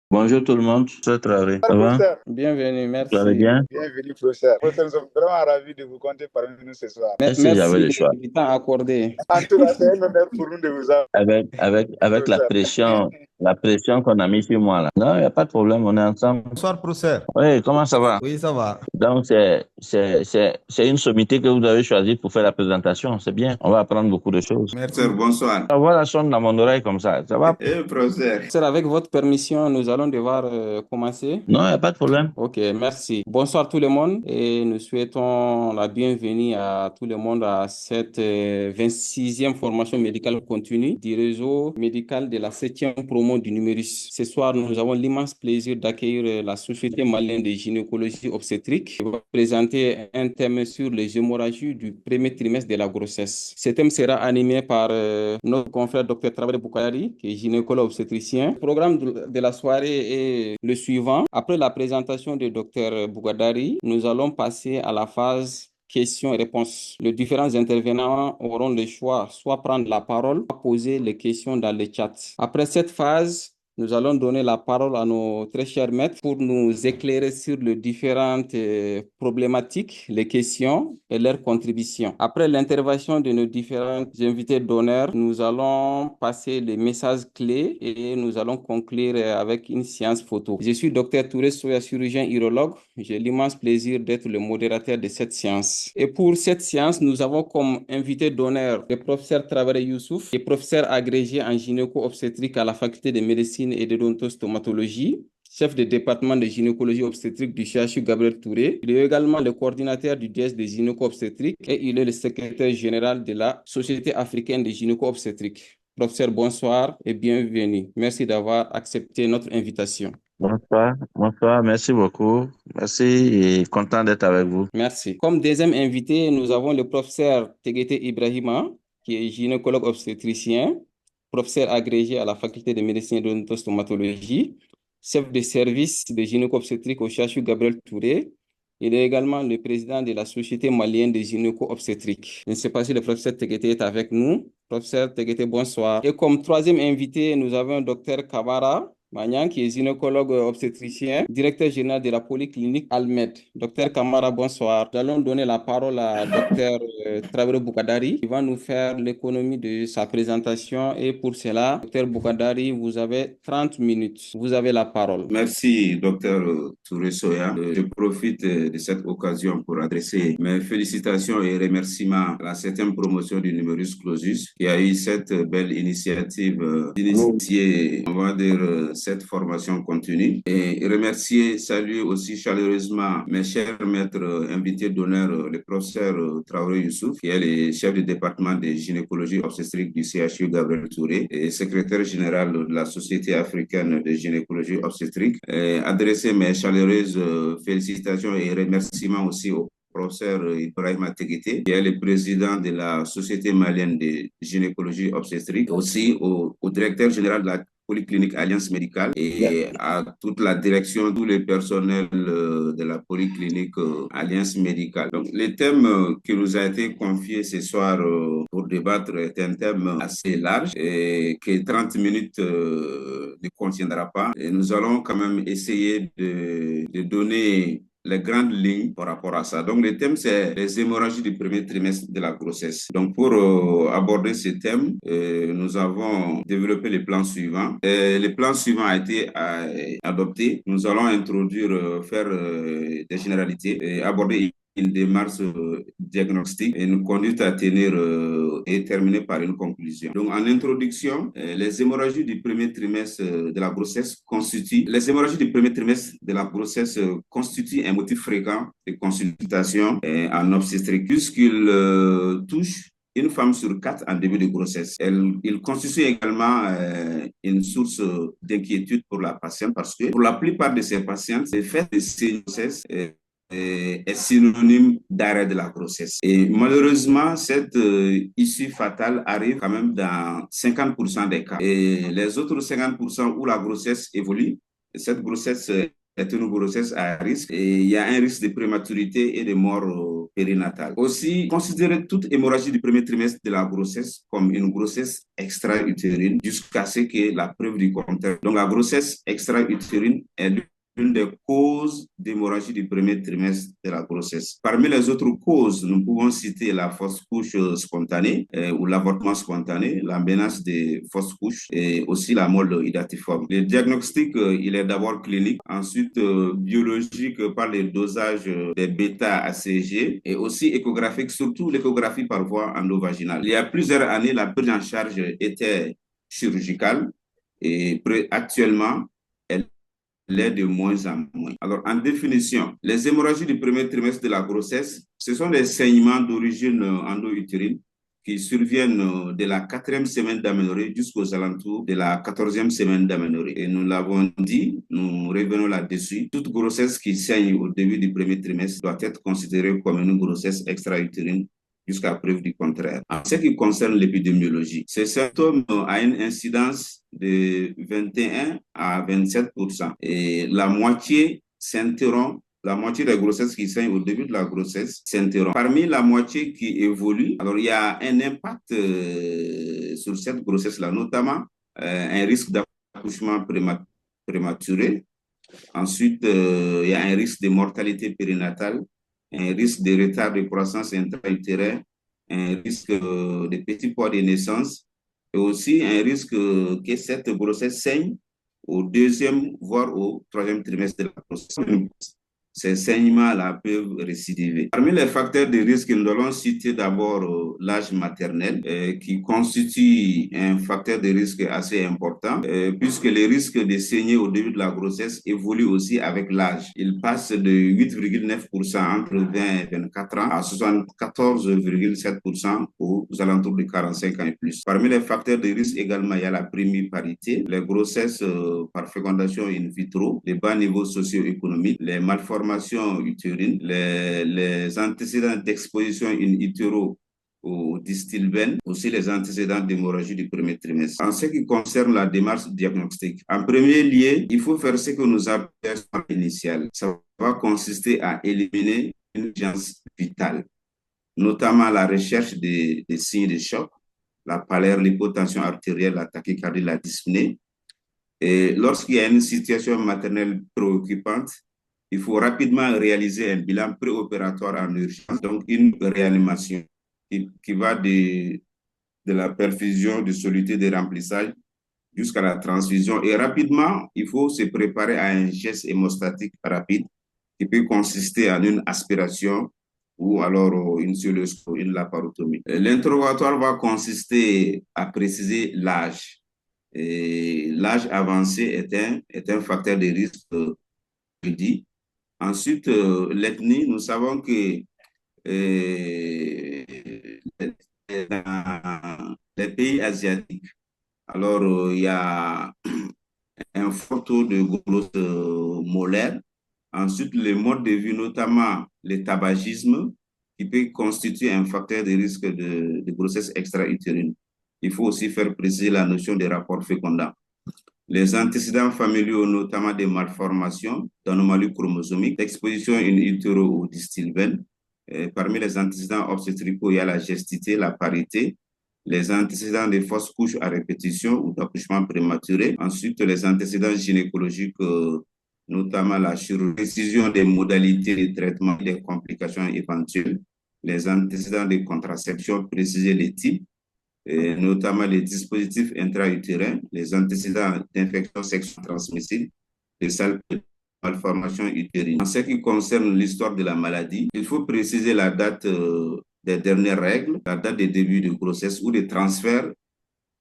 Bonjour tout le monde, c'est Traoré. Ça va? Professeur, Bienvenue, Vous allez merci. bien? bienvenue, professeur. Professeur, nous sommes vraiment ravis de vous compter parmi nous ce soir. Merci, j'avais Merci le choix. du temps accordé. En tout cas, c'est un honneur pour nous de vous avoir, Avec professeur. la pression qu'on a mis sur moi là. Non, il n'y a pas de problème, on est ensemble. Bonsoir, professeur. Oui, comment ça va? Oui, ça va. Donc, c'est une sommité que vous avez choisie pour faire la présentation. C'est bien. On va apprendre beaucoup de choses. Merci. Bonsoir. La voix la sonne dans mon oreille comme ça va? Professeur. Sir, avec votre permission, nous allons devoir commencer. Non, il n'y a pas de problème. Ok, merci. Bonsoir tout le monde et nous souhaitons la bienvenue à tout le monde à cette 26e formation médicale continue du réseau médical de la 7e promo du numérus. Ce soir, nous avons l'immense plaisir d'accueillir la Société malienne de gynécologie obstétrique qui va présenter un thème sur les hémorragies du premier trimestre de la grossesse. Ce thème sera animé par notre confrère Dr Traoré Boukayari, qui est gynécologue obstétricien. Le programme de la soirée est le suivant. Après la présentation du Dr Boukadari, nous allons passer à la phase questions et réponses. Les différents intervenants auront le choix, soit prendre la parole, soit poser les questions dans le chat. Après cette phase, nous allons donner la parole à nos très chers maîtres pour nous éclairer sur les différentes problématiques, les questions et leurs contributions. Après l'intervention de nos différents invités d'honneur, nous allons passer les messages clés et nous allons conclure avec une séance photo. Je suis Dr Touré Soya, chirurgien urologue. J'ai l'immense plaisir d'être le modérateur de cette séance. Et pour cette séance, nous avons comme invité d'honneur le professeur Traoré Youssouf, qui est professeur agrégé en gynéco-obstétrique à la faculté de médecine et d'odontostomatologie, chef de département de gynécologie obstétrique du CHU Gabriel Touré. Il est également le coordinateur du DS de gynéco-obstétrique et il est le secrétaire général de la Société africaine de gynéco-obstétrique. Professeur, bonsoir et bienvenue. Merci d'avoir accepté notre invitation. Bonsoir, merci beaucoup. Merci et content d'être avec vous. Merci. Comme deuxième invité, nous avons le professeur Teguete Ibrahima, qui est gynécologue obstétricien, professeur agrégé à la faculté de médecine et d'odontostomatologie, chef de service de gynéco-obstétrique au CHU Gabriel Touré. Il est également le président de la Société malienne de gynéco-obstétrique. Je ne sais pas si le professeur Teguete est avec nous. Professeur Teguete, bonsoir. Et comme troisième invité, nous avons le docteur Kabara Magnan, qui est gynécologue obstétricien, directeur général de la polyclinique Almed. Docteur Kamara, bonsoir. Nous allons donner la parole à docteur Traoré Boukadari, qui va nous faire l'économie de sa présentation. Et pour cela, docteur Boukadari, vous avez 30 minutes. Vous avez la parole. Merci, docteur Touré Soya. Je profite de cette occasion pour adresser mes félicitations et remerciements à la 7e promotion du numerus clausus qui a eu cette belle initiative d'initier, on va dire, cette formation continue. Et remercier, saluer aussi chaleureusement mes chers maîtres invités d'honneur, le professeur Traoré Youssouf, qui est le chef du département de gynécologie obstétrique du CHU Gabriel Touré et secrétaire général de la Société africaine de gynécologie obstétrique. Adresser mes chaleureuses félicitations et remerciements aussi au professeur Ibrahima Teguete, qui est le président de la Société malienne de gynécologie obstétrique, aussi au directeur général de la Polyclinique Alliance Médicale et à toute la direction, tous les personnels de la Polyclinique Alliance Médicale. Donc, le thème qui nous a été confié ce soir pour débattre est un thème assez large et que 30 minutes ne contiendra pas. Et nous allons quand même essayer de donner les grandes lignes par rapport à ça. Donc, le thème, c'est les hémorragies du premier trimestre de la grossesse. Donc, pour aborder ce thème, nous avons développé le plan suivant. Le plan suivant a été adopté. Nous allons introduire, faire des généralités et aborder une démarche diagnostique et une conduite à tenir et terminer par une conclusion. Donc, en introduction, les hémorragies du premier trimestre de la grossesse les hémorragies du premier trimestre de la grossesse constituent un motif fréquent de consultation en obstétrique puisqu'il touche une femme sur 4 en début de grossesse. Il constitue également une source d'inquiétude pour la patiente parce que pour la plupart de ces patientes, le fait de ces grossesses est synonyme d'arrêt de la grossesse. Et malheureusement, cette issue fatale arrive quand même dans 50% des cas. Et les autres 50% où la grossesse évolue, cette grossesse est une grossesse à risque et il y a un risque de prématurité et de mort périnatale. Aussi, considérer toute hémorragie du premier trimestre de la grossesse comme une grossesse extra-utérine jusqu'à ce que la preuve du contraire. Donc, la grossesse extra-utérine est l'une des causes d'hémorragie du premier trimestre de la grossesse. Parmi les autres causes, nous pouvons citer la fausse couche spontanée ou l'avortement spontané, la menace des fausses couches et aussi la mole idatiforme. Le diagnostic, il est d'abord clinique, ensuite biologique par le dosage des bêta-ACG et aussi échographique, surtout l'échographie par voie endovaginale. Il y a plusieurs années, la prise en charge était chirurgicale et actuellement, elle l'est de moins en moins. Alors, en définition, les hémorragies du premier trimestre de la grossesse, ce sont des saignements d'origine endo-utérine qui surviennent de la 4e semaine d'aménorrhée jusqu'aux alentours de la 14e semaine d'aménorrhée. Et nous l'avons dit, nous revenons là-dessus, toute grossesse qui saigne au début du premier trimestre doit être considérée comme une grossesse extra-utérine jusqu'à preuve du contraire. En ce qui concerne l'épidémiologie, ces symptômes ont une incidence de 21 à 27%. Et la moitié s'interrompt. La moitié des grossesses qui saignent au début de la grossesse s'interrompt. Parmi la moitié qui évolue, alors il y a un impact sur cette grossesse-là, notamment un risque d'accouchement prématuré. Ensuite, il y a un risque de mortalité périnatale, un risque de retard de croissance intra-utérin, un risque de petit poids de naissance et aussi un risque que cette grossesse saigne au 2e, voire au 3e trimestre de la grossesse. Ces saignements-là peuvent récidiver. Parmi les facteurs de risque, nous allons citer d'abord l'âge maternel, qui constitue un facteur de risque assez important, puisque les risques de saigner au début de la grossesse évoluent aussi avec l'âge. Ils passent de 8,9% entre 20 et 24 ans à 74,7% aux alentours de 45 ans et plus. Parmi les facteurs de risque également, il y a la primiparité, les grossesses par fécondation in vitro, les bas niveaux socio-économiques, les malformations utérines, les antécédents d'exposition in utero au distilbène, aussi les antécédents d'hémorragie du premier trimestre. En ce qui concerne la démarche diagnostique, en premier lieu, il faut faire ce que nous appelons initial. Ça va consister à éliminer une urgence vitale, notamment la recherche des signes de choc, la pâleur, l'hypotension artérielle, la tachycardie, la dyspnée. Et lorsqu'il y a une situation maternelle préoccupante, il faut rapidement réaliser un bilan préopératoire en urgence, donc une réanimation qui va de la perfusion de soluté de remplissage jusqu'à la transfusion. Et rapidement, il faut se préparer à un geste hémostatique rapide qui peut consister en une aspiration ou alors une cœlioscopie, une laparotomie. L'interrogatoire va consister à préciser l'âge. L'âge avancé est un facteur de risque, je dis. Ensuite, l'ethnie, nous savons que dans les pays asiatiques, alors il y a un fort taux de grosse molaire. Ensuite, le mode de vie, notamment le tabagisme, qui peut constituer un facteur de risque de grossesse extra-utérine. Il faut aussi faire préciser la notion des rapports fécondants. Les antécédents familiaux, notamment des malformations, d'anomalies chromosomiques, d'exposition in utero au distilbène. Parmi les antécédents obstétricaux, il y a la gestité, la parité, les antécédents des fausses couches à répétition ou d'accouchement prématuré. Ensuite, les antécédents gynécologiques, notamment la chirurgie, précision des modalités de traitement et des complications éventuelles. Les antécédents de contraception, préciser les types, notamment les dispositifs intra-utérins, les antécédents d'infections sexuelles transmissibles, les malformations utérines. En ce qui concerne l'histoire de la maladie, il faut préciser la date des dernières règles, la date de début de grossesse ou de transfert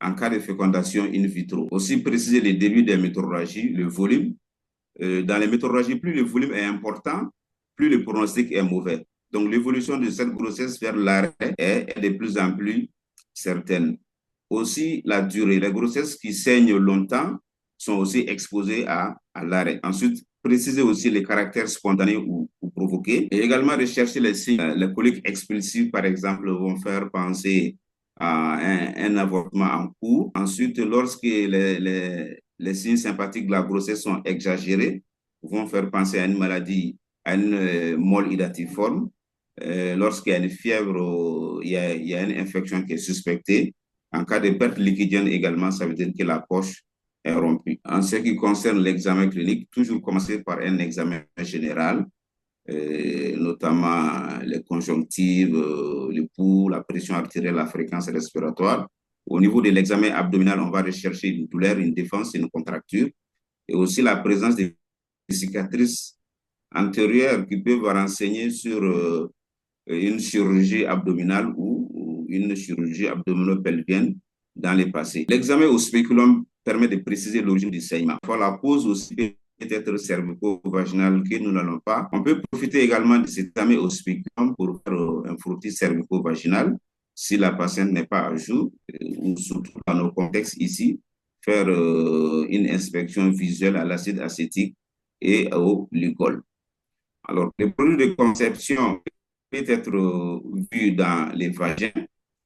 en cas de fécondation in vitro. Aussi préciser les débuts des métrorragies, le volume. Dans les métrorragies, plus le volume est important, plus le pronostic est mauvais. Donc l'évolution de cette grossesse vers l'arrêt est de plus en plus certaines. Aussi, la durée. Les grossesses qui saignent longtemps sont aussi exposées à l'arrêt. Ensuite, préciser aussi les caractères spontanés ou provoqués. Et également rechercher les signes. Les coliques expulsives, par exemple, vont faire penser à un avortement en cours. Ensuite, lorsque les signes sympathiques de la grossesse sont exagérés, vont faire penser à une maladie, à une mole idatiforme. Lorsqu'il y a une fièvre, il y a une infection qui est suspectée. En cas de perte liquidienne également, ça veut dire que la poche est rompue. En ce qui concerne l'examen clinique, toujours commencer par un examen général, notamment les conjonctives, le pouls, la pression artérielle, la fréquence respiratoire. Au niveau de l'examen abdominal, on va rechercher une douleur, une défense, une contracture, et aussi la présence de cicatrices antérieures qui peuvent renseigner sur une chirurgie abdominale ou une chirurgie abdominopelvienne dans le passé. L'examen au spéculum permet de préciser l'origine du saignement. La cause aussi peut être cervico-vaginale que nous n'allons pas. On peut profiter également de cet examen au spéculum pour faire un frottis cervico-vaginal si la patiente n'est pas à jour, ou surtout dans nos contextes ici, faire une inspection visuelle à l'acide acétique et au glycol. Alors, les produits de conception peut être vu dans les vagins,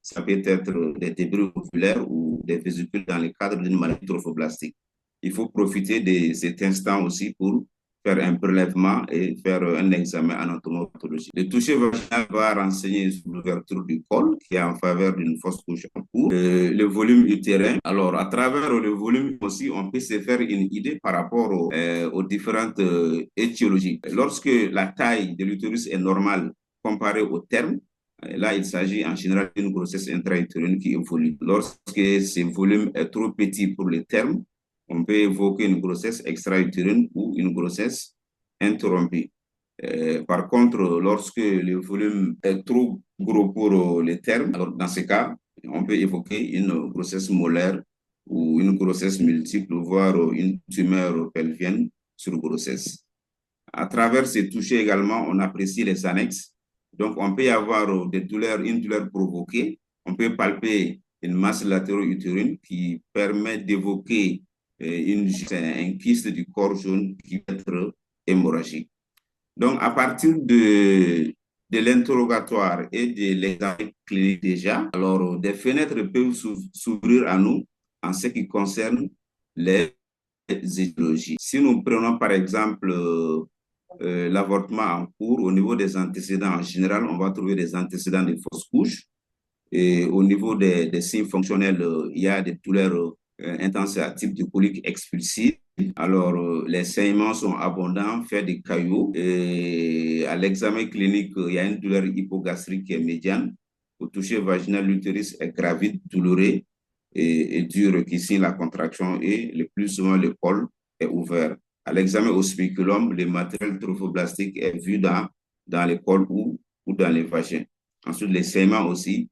ça peut être des débris ovulaires ou des vésicules dans le cadre d'une maladie trophoblastique. Il faut profiter de cet instant aussi pour faire un prélèvement et faire un examen anatomopathologique. Le toucher vaginal va renseigner sur l'ouverture du col qui est en faveur d'une fausse couche en cours, le volume utérin. Alors, à travers le volume aussi, on peut se faire une idée par rapport aux différentes étiologies. Lorsque la taille de l'utérus est normale comparée au terme, là, il s'agit en général d'une grossesse intra-utérine qui évolue. Lorsque ce volume est trop petit pour le terme, on peut évoquer une grossesse extra-utérine ou une grossesse interrompue. Par contre, lorsque le volume est trop gros pour les termes, alors dans ce cas, on peut évoquer une grossesse molaire ou une grossesse multiple, voire une tumeur pelvienne sur grossesse. À travers ces touchés également, on apprécie les annexes. Donc, on peut y avoir des douleurs, une douleur provoquée. On peut palper une masse latéro-utérine qui permet d'évoquer un kyste du corps jaune qui peut être hémorragique. Donc, à partir de l'interrogatoire et de l'examen clinique déjà, alors des fenêtres peuvent s'ouvrir à nous en ce qui concerne les étiologies. Si nous prenons par exemple l'avortement en cours, au niveau des antécédents en général, on va trouver des antécédents de fausses couches. Et au niveau des signes fonctionnels, il y a des douleurs intenses à type de colique expulsive. Alors, les saignements sont abondants, fait des caillots. Et à l'examen clinique, il y a une douleur hypogastrique qui est médiane. Au toucher vaginal, l'utérus est gravide, douloureux et dur qui signe la contraction et le plus souvent le col est ouvert. À l'examen au spéculum, le matériel trophoblastique est vu dans le col ou dans les vagins. Ensuite, les saignements aussi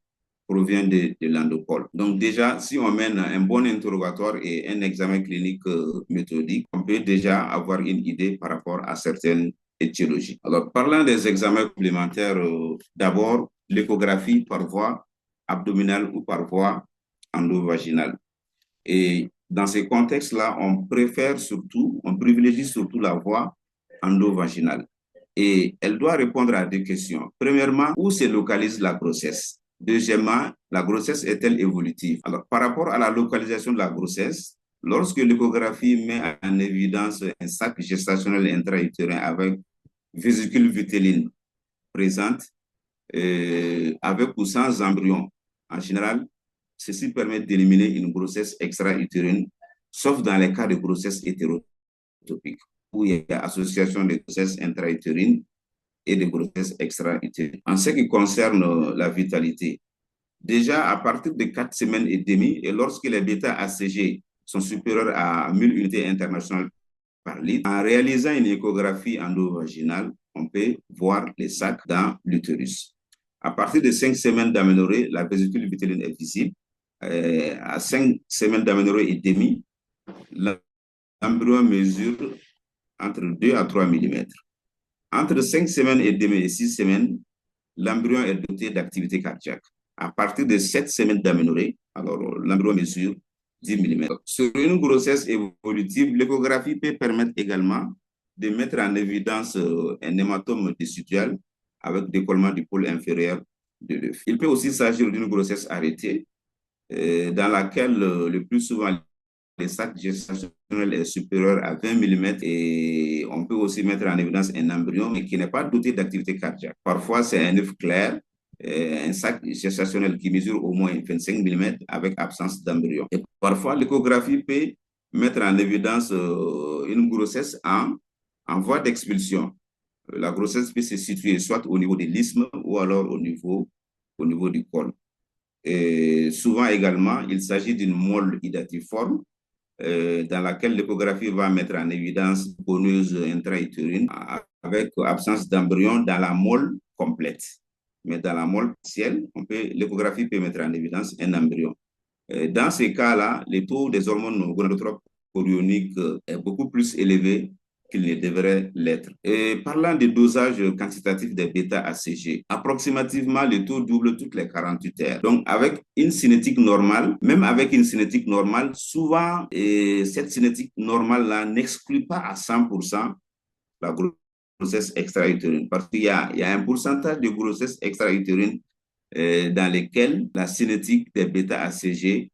proviennent de l'endocole. Donc déjà, si on mène un bon interrogatoire et un examen clinique méthodique, on peut déjà avoir une idée par rapport à certaines étiologies. Alors, parlant des examens complémentaires, d'abord, l'échographie par voie abdominale ou par voie endovaginale. Et dans ces contextes-là, on privilégie surtout la voie endovaginale. Et elle doit répondre à deux questions. Premièrement, où se localise la grossesse? Deuxièmement, la grossesse est-elle évolutive? Alors, par rapport à la localisation de la grossesse, lorsque l'échographie met en évidence un sac gestationnel intra-utérin avec vésicule vitelline présente, avec ou sans embryon, en général, ceci permet d'éliminer une grossesse extra-utérine, sauf dans les cas de grossesse hétérotopique, où il y a association de grossesse intra-utérine et de grossesse extra-utérine. En ce qui concerne la vitalité, déjà à partir de 4 semaines et demie, et lorsque les bêta-ACG sont supérieurs à 1000 unités internationales par litre, en réalisant une échographie endovaginale, on peut voir les sacs dans l'utérus. À partir de 5 semaines d'aménorrhée, la vésicule vitelline est visible. À 5 semaines d'aménorrhée et demie, l'embryon mesure entre 2 à 3 mm. Entre 5 semaines et demie et 6 semaines, l'embryon est doté d'activité cardiaque. À partir de 7 semaines d'aménorrhée, alors l'embryon mesure 10 mm. Sur une grossesse évolutive, l'échographie peut permettre également de mettre en évidence un hématome décidual avec décollement du pôle inférieur de l'œuf. Il peut aussi s'agir d'une grossesse arrêtée, dans laquelle le plus souvent le sac gestationnel est supérieur à 20 mm et on peut aussi mettre en évidence un embryon, mais qui n'est pas doté d'activité cardiaque. Parfois, c'est un œuf clair, un sac gestationnel qui mesure au moins 25 mm avec absence d'embryon. Et parfois, l'échographie peut mettre en évidence une grossesse en voie d'expulsion. La grossesse peut se situer soit au niveau de l'isthme ou alors au niveau du col. Et souvent également, il s'agit d'une mole hydatiforme dans laquelle l'échographie va mettre en évidence une conneuse intra-utérine avec absence d'embryon dans la mole complète. Mais dans la mole partielle, l'échographie peut mettre en évidence un embryon. Dans ces cas-là, le taux des hormones gonadotropes chorioniques est beaucoup plus élevé qu'il ne devrait l'être. Et parlant des dosages quantitatifs des bêta-ACG, approximativement, le taux double toutes les 48 heures. Donc, avec une cinétique normale, même avec une cinétique normale, souvent, cette cinétique normale-là n'exclut pas à 100% la grossesse extra-utérine. Parce qu'il y a un pourcentage de grossesses extra-utérines dans lesquelles la cinétique des bêta-ACG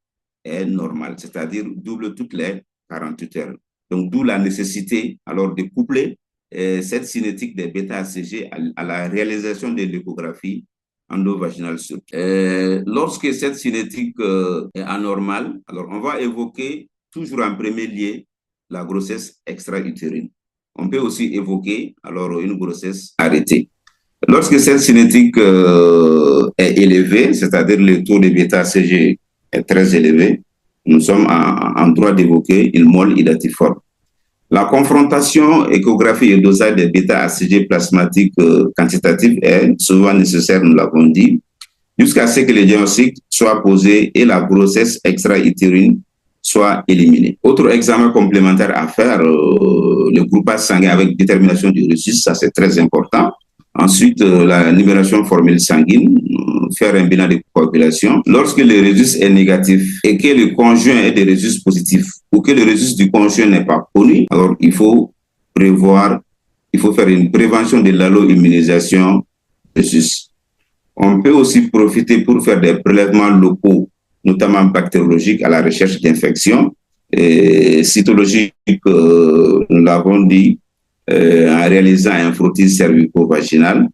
est normale, c'est-à-dire double toutes les 48 heures. Donc, d'où la nécessité alors de coupler cette cinétique des bêta-ACG à la réalisation de l'échographie endovaginale surtout. Lorsque cette cinétique est anormale, alors on va évoquer toujours en premier lieu la grossesse extra-utérine. On peut aussi évoquer alors une grossesse arrêtée. Lorsque cette cinétique est élevée, c'est-à-dire le taux de bêta-ACG est très élevé, nous sommes en droit d'évoquer une mole hydatiforme. La confrontation échographie et dosage des bêta-ACG plasmatiques quantitatifs est souvent nécessaire, nous l'avons dit, jusqu'à ce que le diagnostic soit posé et la grossesse extra-utérine soit éliminée. Autre examen complémentaire à faire, le groupage sanguin avec détermination du résus, ça c'est très important. Ensuite, la numération formule sanguine, faire un bilan de coagulation. Lorsque le résus est négatif et que le conjoint est de résus positif ou que le résus du conjoint n'est pas connu, alors il faut faire une prévention de l'allo-immunisation résus. On peut aussi profiter pour faire des prélèvements locaux, notamment bactériologiques, à la recherche d'infections. Cytologiques, nous l'avons dit, en réalisant un frottis cervico-vaginal,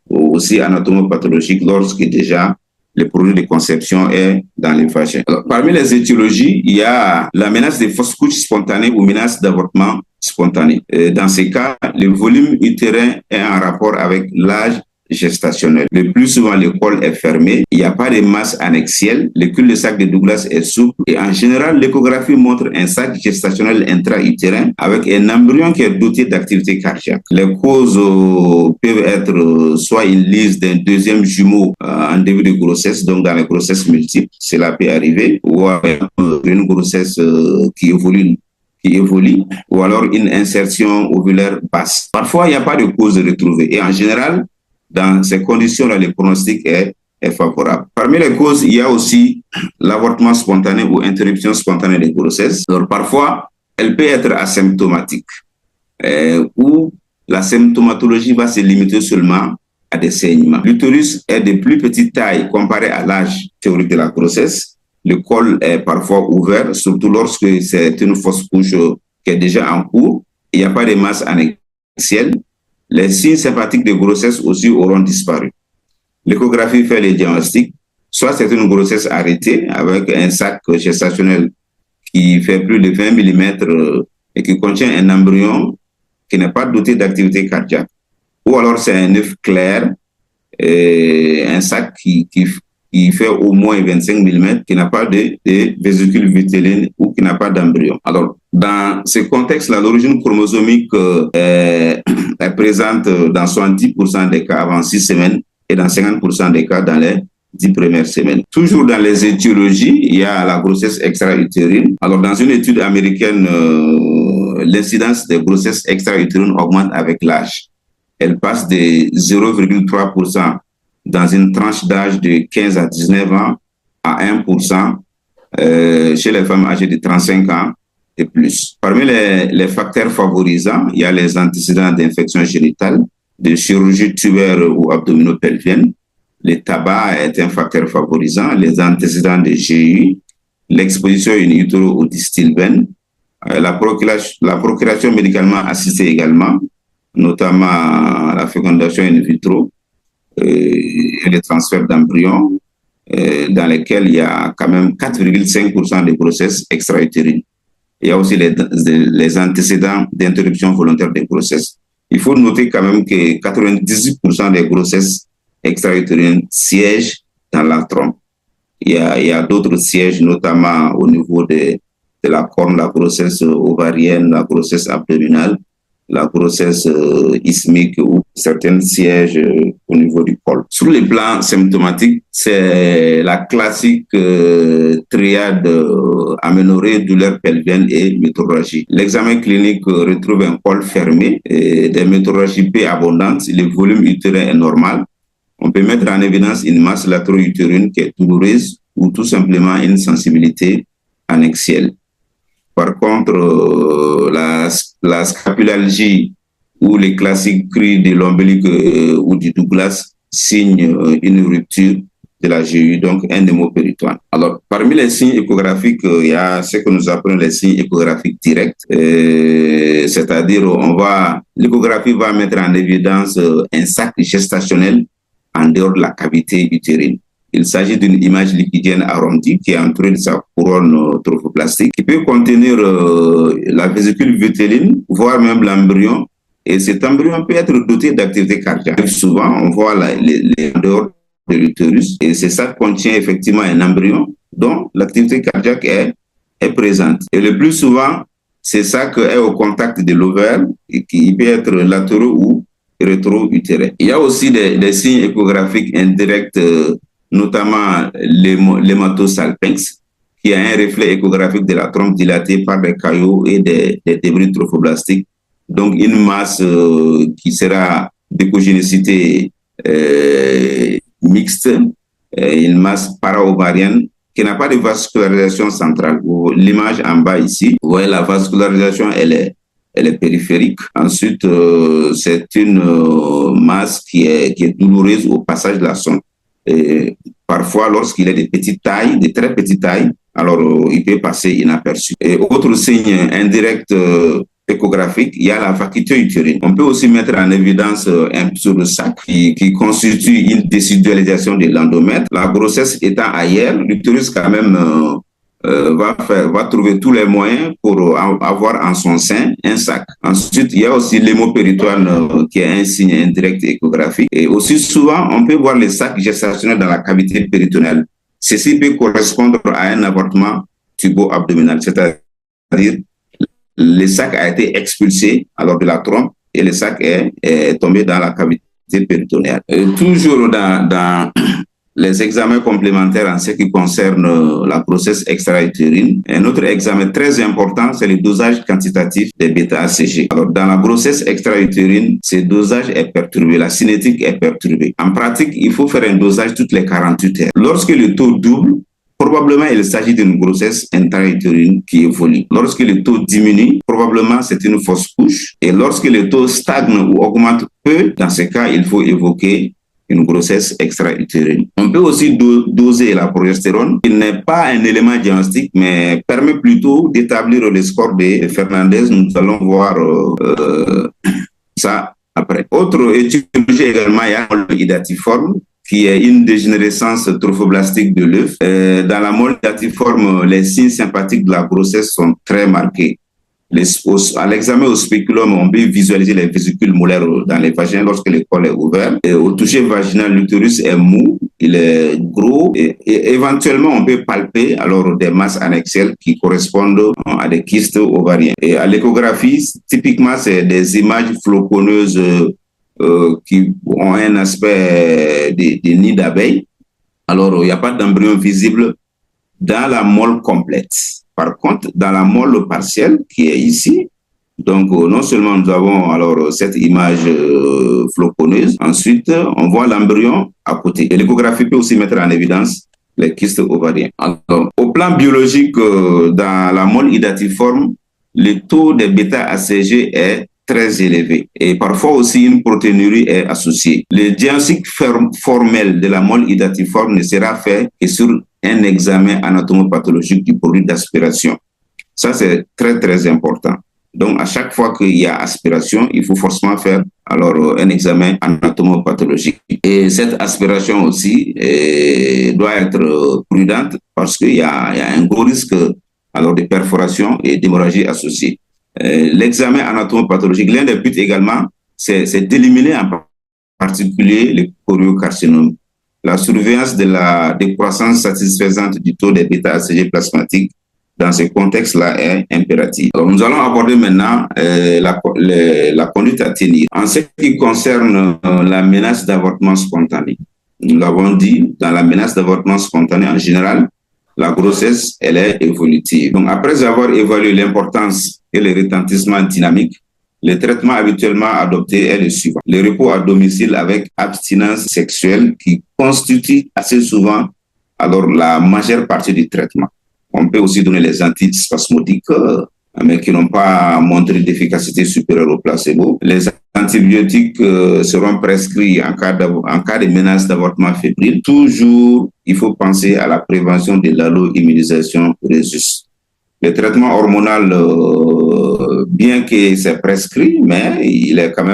ou aussi anatomopathologique lorsque déjà le produit de conception est dans les vagins. Alors, parmi les étiologies, il y a la menace de fausse couche spontanée ou menace d'avortement spontané. Dans ces cas, le volume utérin est en rapport avec l'âge gestationnel. Le plus souvent, le col est fermé, il n'y a pas de masse annexielle, le cul-de-sac de Douglas est souple et en général, l'échographie montre un sac gestationnel intra-utérin avec un embryon qui est doté d'activité cardiaque. Les causes peuvent être soit une liste d'un deuxième jumeau en début de grossesse, donc dans les grossesses multiples, cela peut arriver, ou une grossesse qui évolue, ou alors une insertion ovulaire basse. Parfois, il n'y a pas de cause retrouvée et en général, dans ces conditions-là, le pronostic est favorable. Parmi les causes, il y a aussi l'avortement spontané ou interruption spontanée de grossesse. Alors, parfois, elle peut être asymptomatique ou la symptomatologie va se limiter seulement à des saignements. L'utérus est de plus petite taille comparé à l'âge théorique de la grossesse. Le col est parfois ouvert, surtout lorsque c'est une fausse couche qui est déjà en cours. Il n'y a pas de masse annexielle. Les signes sympathiques de grossesse aussi auront disparu. L'échographie fait le diagnostic. Soit c'est une grossesse arrêtée avec un sac gestationnel qui fait plus de 20 mm et qui contient un embryon qui n'est pas doté d'activité cardiaque. Ou alors c'est un œuf clair, un sac qui fait au moins 25 mm, qui n'a pas de vésicule vitellenne ou qui n'a pas d'embryon. Alors, dans ce contexte-là, l'origine chromosomique est présente dans 70% des cas avant 6 semaines et dans 50% des cas dans les 10 premières semaines. Toujours dans les étiologies, il y a la grossesse extra-utérine. Alors, dans une étude américaine, l'incidence des grossesses extra-utérines augmente avec l'âge. Elle passe de 0,3% dans une tranche d'âge de 15 à 19 ans à 1% chez les femmes âgées de 35 ans et plus. Parmi les facteurs favorisants, il y a les antécédents d'infection génitale, de chirurgie tubaire ou abdominopelvienne. Le tabac est un facteur favorisant, les antécédents de GI, l'exposition in utero au distilbène, La procuration médicalement assistée également, notamment la fécondation in vitro et les transferts d'embryons, dans lesquels il y a quand même 4,5% de grossesses extra-utérines. Il y a aussi les antécédents d'interruption volontaire des grossesses. Il faut noter quand même que 98% des grossesses extra-utérines siègent dans la trompe. Il y a d'autres sièges, notamment au niveau de la corne, la grossesse ovarienne, la grossesse abdominale, la grossesse isthmique ou certains sièges au niveau du col. Sur le plan symptomatique, c'est la classique triade aménorrhée, douleur pelvienne et métrorragie. L'examen clinique retrouve un col fermé, et des métrorragies peu abondantes, le volume utérin est normal. On peut mettre en évidence une masse latero-utérine qui est douloureuse ou tout simplement une sensibilité annexielle. Par contre, la scapulalgie ou les classiques cris de l'ombilique ou du Douglas signent une rupture de la GU, donc un hémopéritoine. Alors, parmi les signes échographiques, il y a ce que nous appelons les signes échographiques directs, c'est-à-dire l'échographie va mettre en évidence un sac gestationnel en dehors de la cavité utérine. Il s'agit d'une image lipidienne arrondie qui est entourée de sa couronne trophoblastique, qui peut contenir la vésicule vutéline, voire même l'embryon. Et cet embryon peut être doté d'activité cardiaque. Souvent, on voit les en dehors de l'utérus, et c'est ça qui contient effectivement un embryon dont l'activité cardiaque est présente. Et le plus souvent, c'est ça qui est au contact de l'ovaire, et qui peut être latéraux ou rétro-utérin. Il y a aussi des signes échographiques indirects, notamment l'hématosalpinx, qui a un reflet échographique de la trompe dilatée par des caillots et des débris trophoblastiques. Donc, une masse qui sera d'échogénicité mixte, une masse para-ovarienne qui n'a pas de vascularisation centrale. L'image en bas ici, vous voyez la vascularisation, elle est périphérique. Ensuite, c'est une masse qui est douloureuse au passage de la sonde. Et parfois, lorsqu'il est de petite taille, de très petite taille, alors il peut passer inaperçu. Et autre signe indirect échographique, il y a la vacuité utérine. On peut aussi mettre en évidence un pseudo-sac qui constitue une décidualisation de l'endomètre. La grossesse étant ailleurs, l'utérus quand même va trouver tous les moyens pour avoir en son sein un sac. Ensuite, il y a aussi l'hémopéritoine qui est un signe indirect échographique. Et aussi souvent, on peut voir les sacs gestationnels dans la cavité péritonéale. Ceci peut correspondre à un avortement tubo-abdominal, c'est-à-dire le sac a été expulsé alors de la trompe et le sac est tombé dans la cavité péritonéale. Toujours dans les examens complémentaires en ce qui concerne la grossesse extra-utérine, un autre examen très important, c'est le dosage quantitatif des bêta-ACG. Alors, dans la grossesse extra-utérine, ce dosage est perturbé, la cinétique est perturbée. En pratique, il faut faire un dosage toutes les 48 heures. Lorsque le taux double, probablement il s'agit d'une grossesse intra-utérine qui évolue. Lorsque le taux diminue, probablement c'est une fausse couche. Et lorsque le taux stagne ou augmente peu, dans ce cas, il faut évoquer une grossesse extra-utérine. On peut aussi doser la progestérone, qui n'est pas un élément diagnostique, mais permet plutôt d'établir le score de Fernandez. Nous allons voir ça après. Autre étiologie également, il y a le idatiforme, qui est une dégénérescence trophoblastique de l'œuf. Dans la molle idatiforme, les signes sympathiques de la grossesse sont très marqués. À l'examen au spéculum, on peut visualiser les vésicules molaires dans les vagins lorsque le col est ouvert. Et au toucher vaginal, l'utérus est mou, il est gros et éventuellement on peut palper alors des masses annexielles qui correspondent à des kystes ovariens. Et à l'échographie, typiquement, c'est des images floconneuses qui ont un aspect de nid d'abeilles. Alors, il n'y a pas d'embryon visible dans la molle complète. Par contre, dans la molle partielle qui est ici, donc non seulement nous avons alors cette image floconneuse, ensuite on voit l'embryon à côté. Et l'échographie peut aussi mettre en évidence les kystes ovariens. Alors, au plan biologique, dans la molle idatiforme, le taux de bêta-ACG est très élevé et parfois aussi une protéinurie est associée. Le diagnostic formel de la molle idatiforme ne sera fait que sur un examen anatomopathologique du produit d'aspiration. Ça, c'est très, très important. Donc, à chaque fois qu'il y a aspiration, il faut forcément faire alors un examen anatomopathologique. Et cette aspiration aussi doit être prudente parce qu'il y a un gros risque alors de perforation et d'hémorragie associée. L'examen anatomopathologique, l'un des buts également, c'est d'éliminer en particulier les choriocarcinomes. La surveillance de la décroissance satisfaisante du taux des bêta-ACG plasmatiques dans ce contexte-là est impératif. Alors, nous allons aborder maintenant la conduite à tenir. En ce qui concerne la menace d'avortement spontané, nous l'avons dit, dans la menace d'avortement spontané en général, la grossesse, elle est évolutive. Donc, après avoir évalué l'importance et le retentissement dynamique, le traitement habituellement adopté est le suivant. Le repos à domicile avec abstinence sexuelle qui constitue assez souvent alors la majeure partie du traitement. On peut aussi donner les antispasmodiques, mais qui n'ont pas montré d'efficacité supérieure au placebo. Les antibiotiques seront prescrits en cas de menace d'avortement fébrile. Toujours, il faut penser à la prévention de l'allo-immunisation rhésus. Le traitement hormonal, bien que c'est prescrit, mais il est quand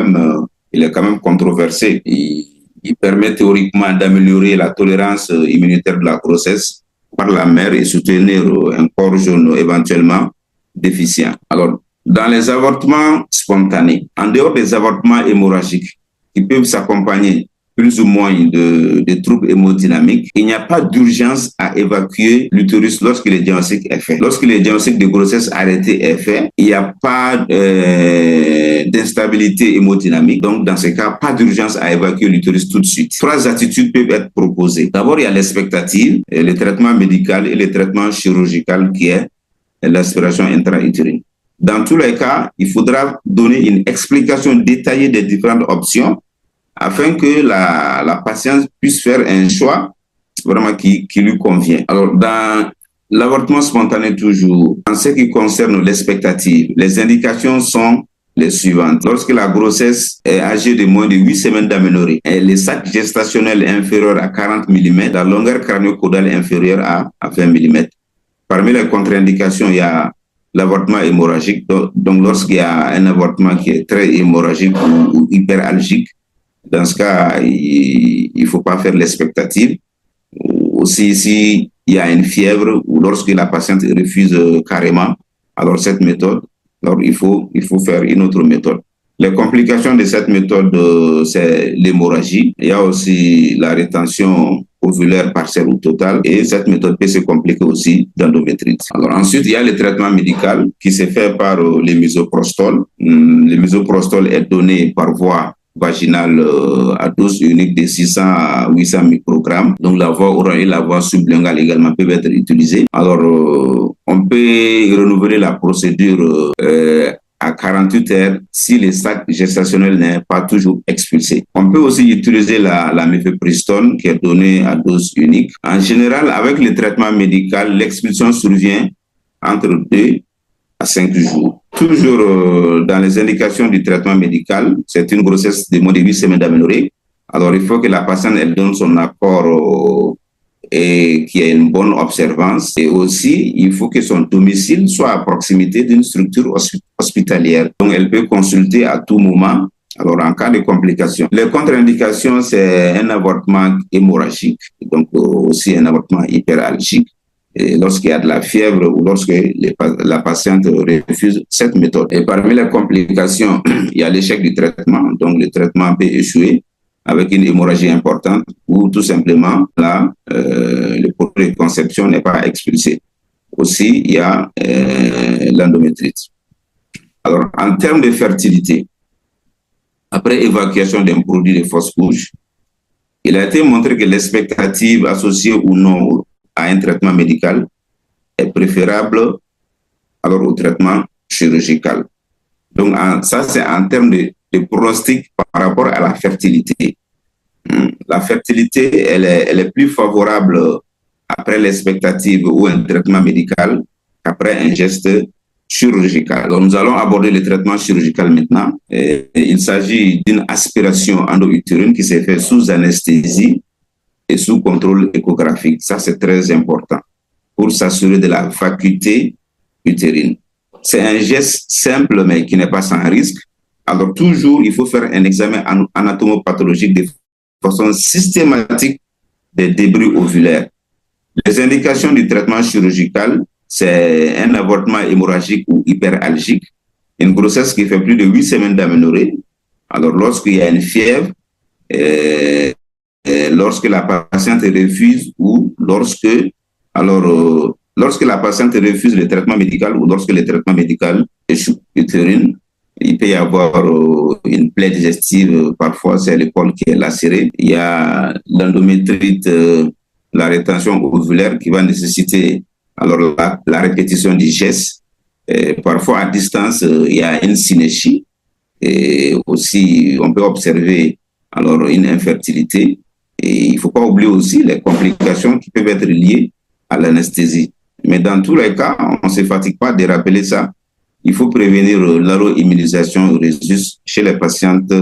même controversé. Il permet théoriquement d'améliorer la tolérance immunitaire de la grossesse par la mère et soutenir un corps jeune éventuellement déficient. Alors, dans les avortements spontanés, en dehors des avortements hémorragiques qui peuvent s'accompagner plus ou moins de troubles hémodynamiques, il n'y a pas d'urgence à évacuer l'utérus lorsque le diagnostic est fait. Lorsque le diagnostic de grossesse arrêtée est fait, il n'y a pas d'instabilité hémodynamique. Donc, dans ce cas, pas d'urgence à évacuer l'utérus tout de suite. 3 attitudes peuvent être proposées. D'abord, il y a l'expectative, le traitement médical et le traitement chirurgical qui est l'aspiration intra-utérine. Dans tous les cas, il faudra donner une explication détaillée des différentes options afin que la patiente puisse faire un choix vraiment qui lui convient. Alors, dans l'avortement spontané toujours, en ce qui concerne l'expectative, les indications sont les suivantes. Lorsque la grossesse est âgée de moins de 8 semaines d'aménorrhée, les sacs gestationnels inférieurs à 40 mm, la longueur crânio-caudale inférieure à 20 mm. Parmi les contre-indications, il y a l'avortement hémorragique. Donc, lorsqu'il y a un avortement qui est très hémorragique ou hyperalgique, dans ce cas, il ne faut pas faire l'expectative. Aussi, s'il y a une fièvre ou lorsque la patiente refuse carrément, alors cette méthode, alors il faut faire une autre méthode. Les complications de cette méthode, c'est l'hémorragie. Il y a aussi la rétention ovulaire partielle ou totale et cette méthode peut se compliquer aussi d'endométrite. Alors ensuite, il y a le traitement médical qui se fait par le misoprostol. Le misoprostol est donné par voie vaginale à dose unique de 600 à 800 microgrammes. Donc la voie orale et la voie sublinguale également peuvent être utilisées. Alors on peut renouveler la procédure à 48 heures si le sac gestationnel n'est pas toujours expulsé. On peut aussi utiliser la mifepristone qui est donnée à dose unique. En général, avec le traitement médical, l'expulsion survient entre 2 à 5 jours. Toujours dans les indications du traitement médical, c'est une grossesse de moins de 8 semaines d'aménorrhée. Alors, il faut que la patiente elle donne son accord et qu'il y ait une bonne observance. Et aussi, il faut que son domicile soit à proximité d'une structure hospitalière. Donc, elle peut consulter à tout moment. Alors, en cas de complications. Les contre-indications, c'est un avortement hémorragique, donc aussi un avortement hyperalgique. Et lorsqu'il y a de la fièvre ou lorsque la patiente refuse cette méthode. Et parmi les complications, il y a l'échec du traitement. Donc, le traitement peut échouer avec une hémorragie importante ou tout simplement, là, le produit de conception n'est pas expulsé. Aussi, il y a l'endométrite. Alors, en termes de fertilité, après évacuation d'un produit de fausse couche, il a été montré que l'expectative associée ou non à un traitement médical est préférable alors au traitement chirurgical. Donc, ça, c'est en termes de pronostic par rapport à la fertilité. La fertilité, elle est plus favorable après l'expectative ou un traitement médical qu'après un geste chirurgical. Donc, nous allons aborder le traitement chirurgical maintenant. Il s'agit d'une aspiration endo-utérine qui s'est faite sous anesthésie et sous contrôle échographique. Ça, c'est très important pour s'assurer de la vacuité utérine. C'est un geste simple, mais qui n'est pas sans risque. Alors, toujours, il faut faire un examen anatomopathologique de façon systématique des débris ovulaires. Les indications du traitement chirurgical, c'est un avortement hémorragique ou hyperalgique, une grossesse qui fait plus de 8 semaines d'aménorrhée. Alors, lorsqu'il y a une fièvre, lorsque la patiente refuse ou lorsque la patiente refuse le traitement médical ou lorsque le traitement médical échoue utérine, il peut y avoir une plaie digestive, parfois c'est le col qui est lacéré. Il y a l'endométrite, la rétention ovulaire qui va nécessiter alors la répétition du geste. Et parfois à distance, il y a une synéchie et aussi on peut observer alors une infertilité. Et il ne faut pas oublier aussi les complications qui peuvent être liées à l'anesthésie. Mais dans tous les cas, on ne se fatigue pas de rappeler ça. Il faut prévenir l'allo-immunisation Rhesus chez les patientes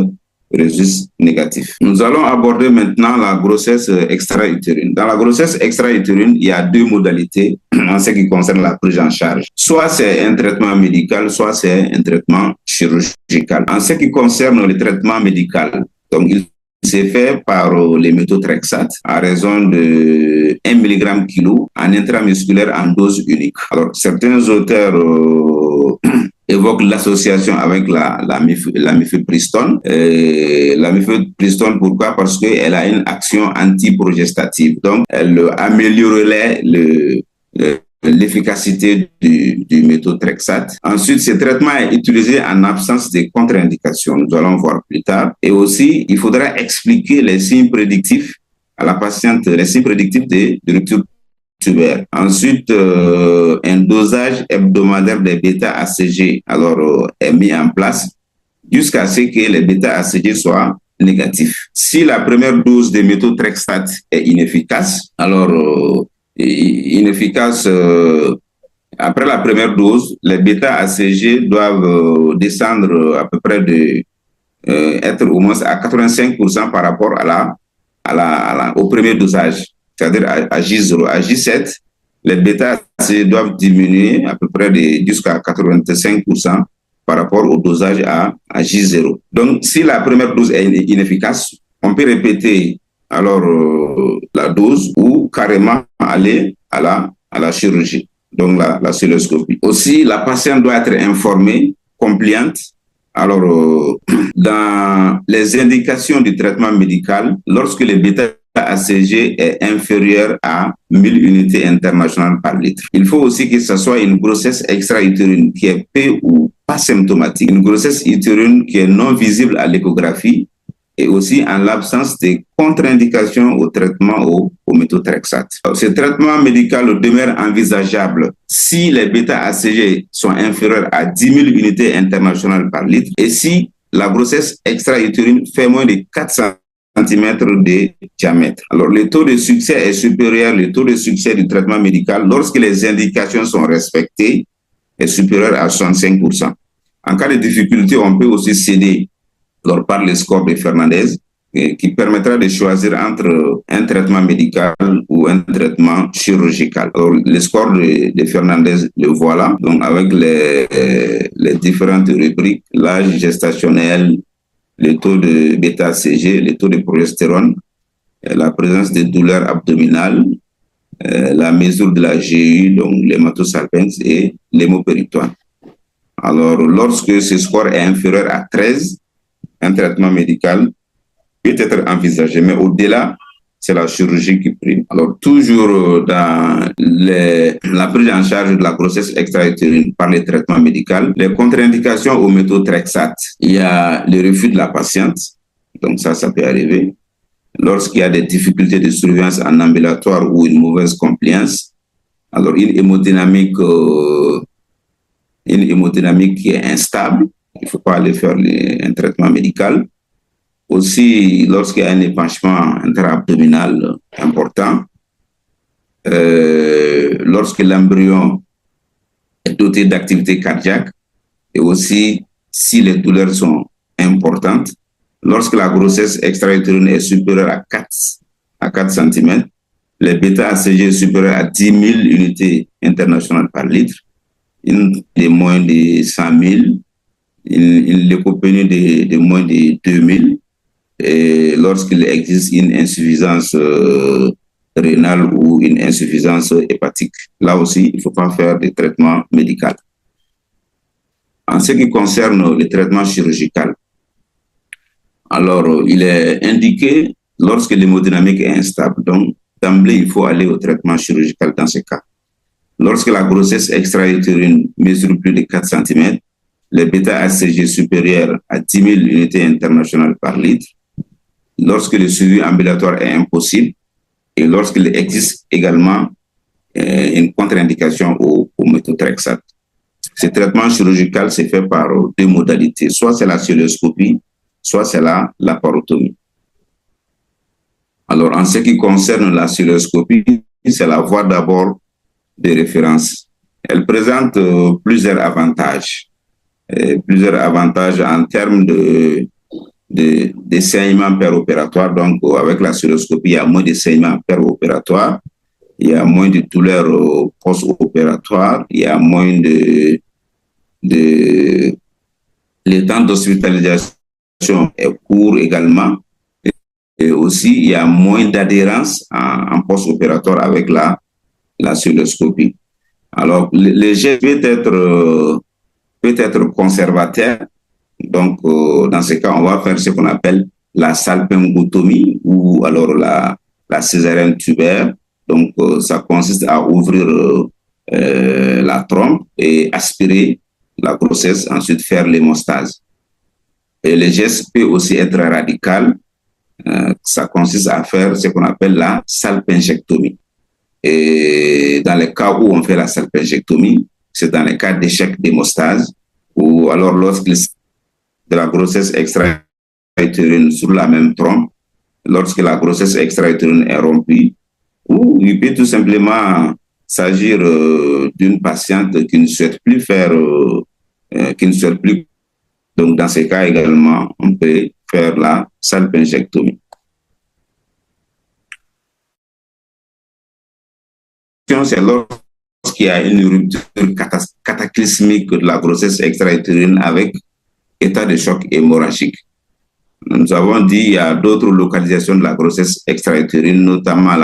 Rhesus négatifs. Nous allons aborder maintenant la grossesse extra-utérine. Dans la grossesse extra-utérine, il y a 2 modalités en ce qui concerne la prise en charge. Soit c'est un traitement médical, soit c'est un traitement chirurgical. En ce qui concerne le traitement médical, donc il c'est fait par les méthotrexate à raison de 1 mg kg en intramusculaire en dose unique. Alors, certains auteurs évoquent l'association avec la mifepristone. La mifepristone, pourquoi? Parce qu'elle a une action antiprogestative. Donc, elle améliorerait l'efficacité du méthotrexate. Ensuite, ce traitement est utilisé en absence de contre-indications. Nous allons voir plus tard. Et aussi, il faudra expliquer les signes prédictifs à la patiente, les signes prédictifs de rupture tubaire. Ensuite, un dosage hebdomadaire des bêta-ACG est mis en place jusqu'à ce que les bêta-ACG soient négatifs. Si la première dose de méthotrexate est inefficace, après la première dose, les bêta-ACG doivent descendre à peu près être au moins à 85% par rapport au premier dosage, c'est-à-dire à J0. À J7, les bêta-ACG doivent diminuer à peu près jusqu'à 85% par rapport au dosage à J0. Donc, si la première dose est inefficace, on peut répéter la dose ou carrément aller à la chirurgie, donc la cystoscopie. Aussi, la patiente doit être informée, compliante. Dans les indications du traitement médical, lorsque le bêta-ACG est inférieur à 1000 unités internationales par litre. Il faut aussi que ce soit une grossesse extra-utérine qui est peu ou pas symptomatique, une grossesse utérine qui est non visible à l'échographie, et aussi en l'absence de contre-indications au traitement au méthotrexate. Ce traitement médical demeure envisageable si les bêta-ACG sont inférieurs à 10 000 unités internationales par litre et si la grossesse extra-utérine fait moins de 4 cm de diamètre. Alors, le taux de succès est supérieur, le taux de succès du traitement médical, lorsque les indications sont respectées, est supérieur à 65%. En cas de difficulté, on peut aussi céder par le score de Fernandez, qui permettra de choisir entre un traitement médical ou un traitement chirurgical. Alors, le score de Fernandez, le voilà, donc avec les différentes rubriques, l'âge gestationnel, le taux de bêta-ACG, le taux de progestérone, la présence de douleurs abdominales, la mesure de la GU, donc l'hématosalpinx et l'hémopéritoine. Alors, lorsque ce score est inférieur à 13, un traitement médical peut être envisagé, mais au-delà, c'est la chirurgie qui prime. Alors, toujours dans la prise en charge de la grossesse extra-utérine par les traitements médicaux, les contre-indications au méthotrexate, il y a le refus de la patiente, donc ça peut arriver. Lorsqu'il y a des difficultés de surveillance en ambulatoire ou une mauvaise compliance, alors une hémodynamique qui est instable, il ne faut pas aller faire un traitement médical. Aussi, lorsqu'il y a un épanchement intra-abdominal important, lorsque l'embryon est doté d'activité cardiaque, et aussi si les douleurs sont importantes, lorsque la grossesse extra-utérine est supérieure à 4 cm, les bêta-ACG est supérieur à 10 000 unités internationales par litre, une de moins de 100 000, une leucopénie de moins de 2 000, et lorsqu'il existe une insuffisance rénale ou une insuffisance hépatique. Là aussi, il ne faut pas faire de traitement médical. En ce qui concerne le traitement chirurgical, alors il est indiqué lorsque l'hémodynamique est instable. Donc, d'emblée, il faut aller au traitement chirurgical dans ce cas. Lorsque la grossesse extra-utérine mesure plus de 4 cm, le bêta-HCG supérieur à 10 000 unités internationales par litre, lorsque le suivi ambulatoire est impossible et lorsqu'il existe également une contre-indication au méthotrexate. Ce traitement chirurgical se fait par 2 modalités. Soit c'est la cœlioscopie, soit c'est la laparotomie. Alors, en ce qui concerne la cœlioscopie, c'est la voie d'abord de référence. Elle présente plusieurs avantages. Plusieurs avantages en termes de saignement péropératoire. Donc, avec la cœlioscopie, il y a moins de saignement péropératoire, il y a moins de douleurs post-opératoires, il y a moins de le temps d'hospitalisation est court également. Et aussi, il y a moins d'adhérence en post-opératoire avec la cœlioscopie. Alors, le geste peut être conservateur. Donc, dans ce cas, on va faire ce qu'on appelle la salpingotomie ou alors la césarienne tubaire. Donc, ça consiste à ouvrir la trompe et aspirer la grossesse, ensuite faire l'hémostase. Et le geste peut aussi être radical. Ça consiste à faire ce qu'on appelle la salpingectomie. Et dans les cas où on fait la salpingectomie, c'est dans les cas d'échec d'hémostase ou alors lorsqu'il de la grossesse extra-utérine sur la même trompe, lorsque la grossesse extra-utérine est rompue, ou il peut tout simplement s'agir d'une patiente qui ne souhaite plus faire, Donc, dans ces cas également, on peut faire la salpingectomie. C'est lorsqu'il y a une rupture cataclysmique de la grossesse extra-utérine avec état de choc hémorragique. Nous avons dit qu'il y a d'autres localisations de la grossesse extra-utérine, notamment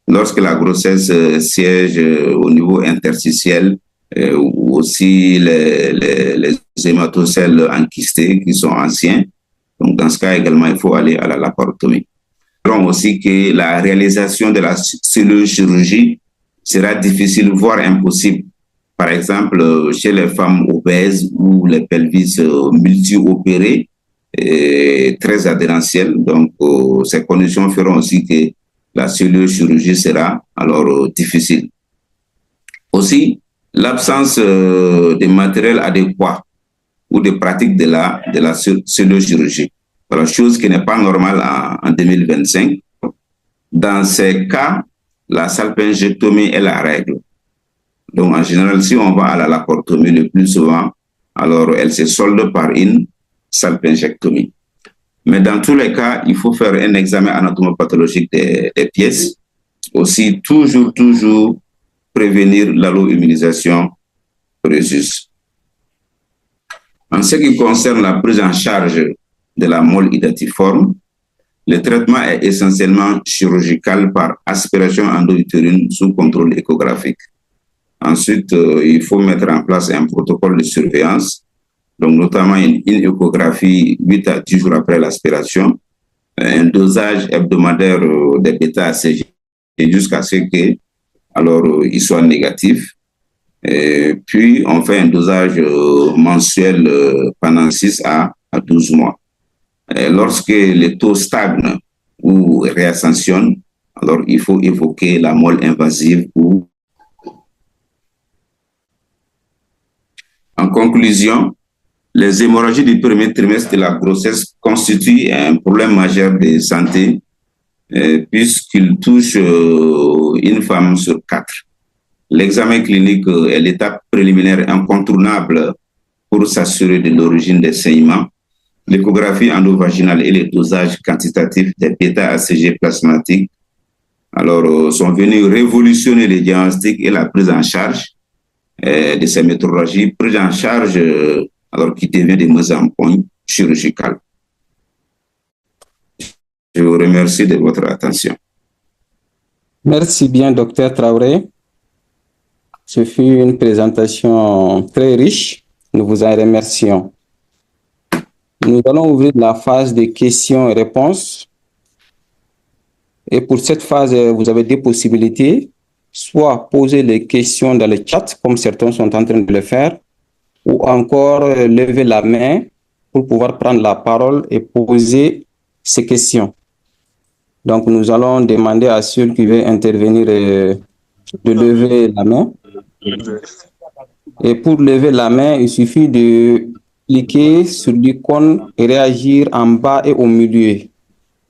lorsque la grossesse siège au niveau interstitiel, ou aussi les hématocèles enquistés qui sont anciens. Donc, dans ce cas également, il faut aller à la laparotomie. Nous verrons aussi que la réalisation de la chirurgie sera difficile, voire impossible. Par exemple, chez les femmes obèses ou les pelvis multi-opérés, très adhérentielles. Donc, ces conditions feront aussi que la chirurgie sera alors difficile. Aussi, l'absence de matériel adéquat ou de pratique de la chirurgie. Voilà, chose qui n'est pas normale en 2025. Dans ces cas, la salpingectomie est la règle. Donc, en général, si on va à la laparotomie le plus souvent, alors elle se solde par une salpingectomie. Mais dans tous les cas, il faut faire un examen anatomopathologique des pièces. Aussi, toujours prévenir l'allo-immunisation rhésus. En ce qui concerne la prise en charge de la molle hydatiforme, le traitement est essentiellement chirurgical par aspiration endo-utérine sous contrôle échographique. Ensuite, il faut mettre en place un protocole de surveillance, donc notamment une échographie 8 à 10 jours après l'aspiration, un dosage hebdomadaire des bêta-HCG jusqu'à ce que il soit négatif. Et puis, on fait un dosage mensuel pendant 6 à 12 mois. Et lorsque les taux stagnent ou réascensionnent, alors il faut évoquer la molle invasive ou. En conclusion, les hémorragies du premier trimestre de la grossesse constituent un problème majeur de santé puisqu'il touche une femme sur 4. L'examen clinique est l'étape préliminaire incontournable pour s'assurer de l'origine des saignements. L'échographie endovaginale et le dosage quantitatif des bêta-HCG plasmatiques sont venus révolutionner le diagnostic et la prise en charge. de ces métrorragies prises en charge alors qu'il devient de mise en point chirurgicale. Je vous remercie de votre attention. Merci bien, docteur Traoré. Ce fut une présentation très riche. Nous vous en remercions. Nous allons ouvrir la phase de questions et réponses. Et pour cette phase, vous avez deux possibilités. Soit poser les questions dans le chat, comme certains sont en train de le faire, ou encore lever la main pour pouvoir prendre la parole et poser ces questions. Donc, nous allons demander à ceux qui veulent intervenir de lever la main. Et pour lever la main, il suffit de cliquer sur l'icône et réagir en bas et au milieu.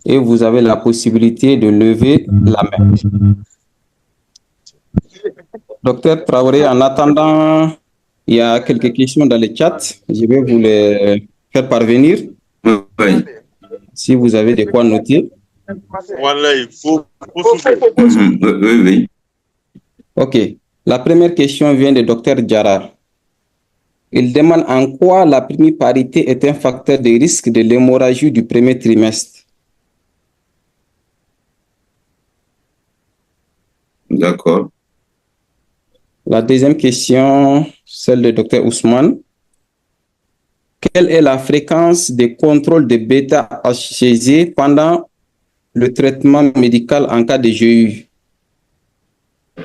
Et vous avez la possibilité de lever la main. Docteur Traoré, en attendant, il y a quelques questions dans le chat. Je vais vous les faire parvenir. Oui. Si vous avez de quoi noter. Voilà, il faut Oui. OK. La première question vient de Dr Diarra. Il demande en quoi la primiparité est un facteur de risque de l'hémorragie du premier trimestre. D'accord. La deuxième question, celle de Dr Ousmane. Quelle est la fréquence de contrôle de bêta-HCG pendant le traitement médical en cas de GU?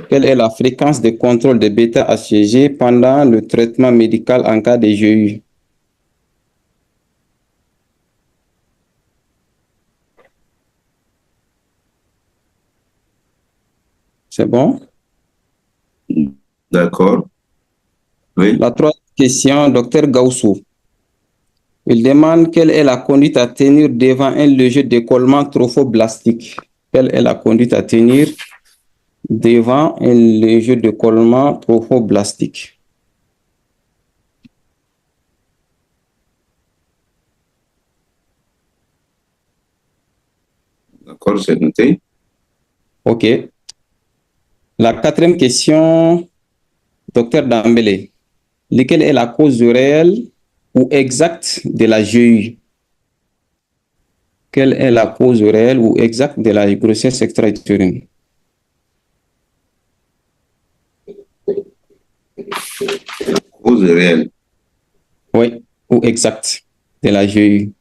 Quelle est la fréquence de contrôle de bêta-HCG pendant le traitement médical en cas de GU? C'est bon? D'accord. Oui. La troisième question, Dr Gaussou. Il demande quelle est la conduite à tenir devant un léger décollement trophoblastique. Quelle est la conduite à tenir devant un léger décollement trophoblastique? D'accord, c'est noté. OK. La quatrième question, docteur Dambélé. Laquelle est la cause réelle ou exacte de la GU? Quelle est la cause réelle ou exacte de la grossesse extra-utérine? Cause réelle. Oui, ou exacte de la GU.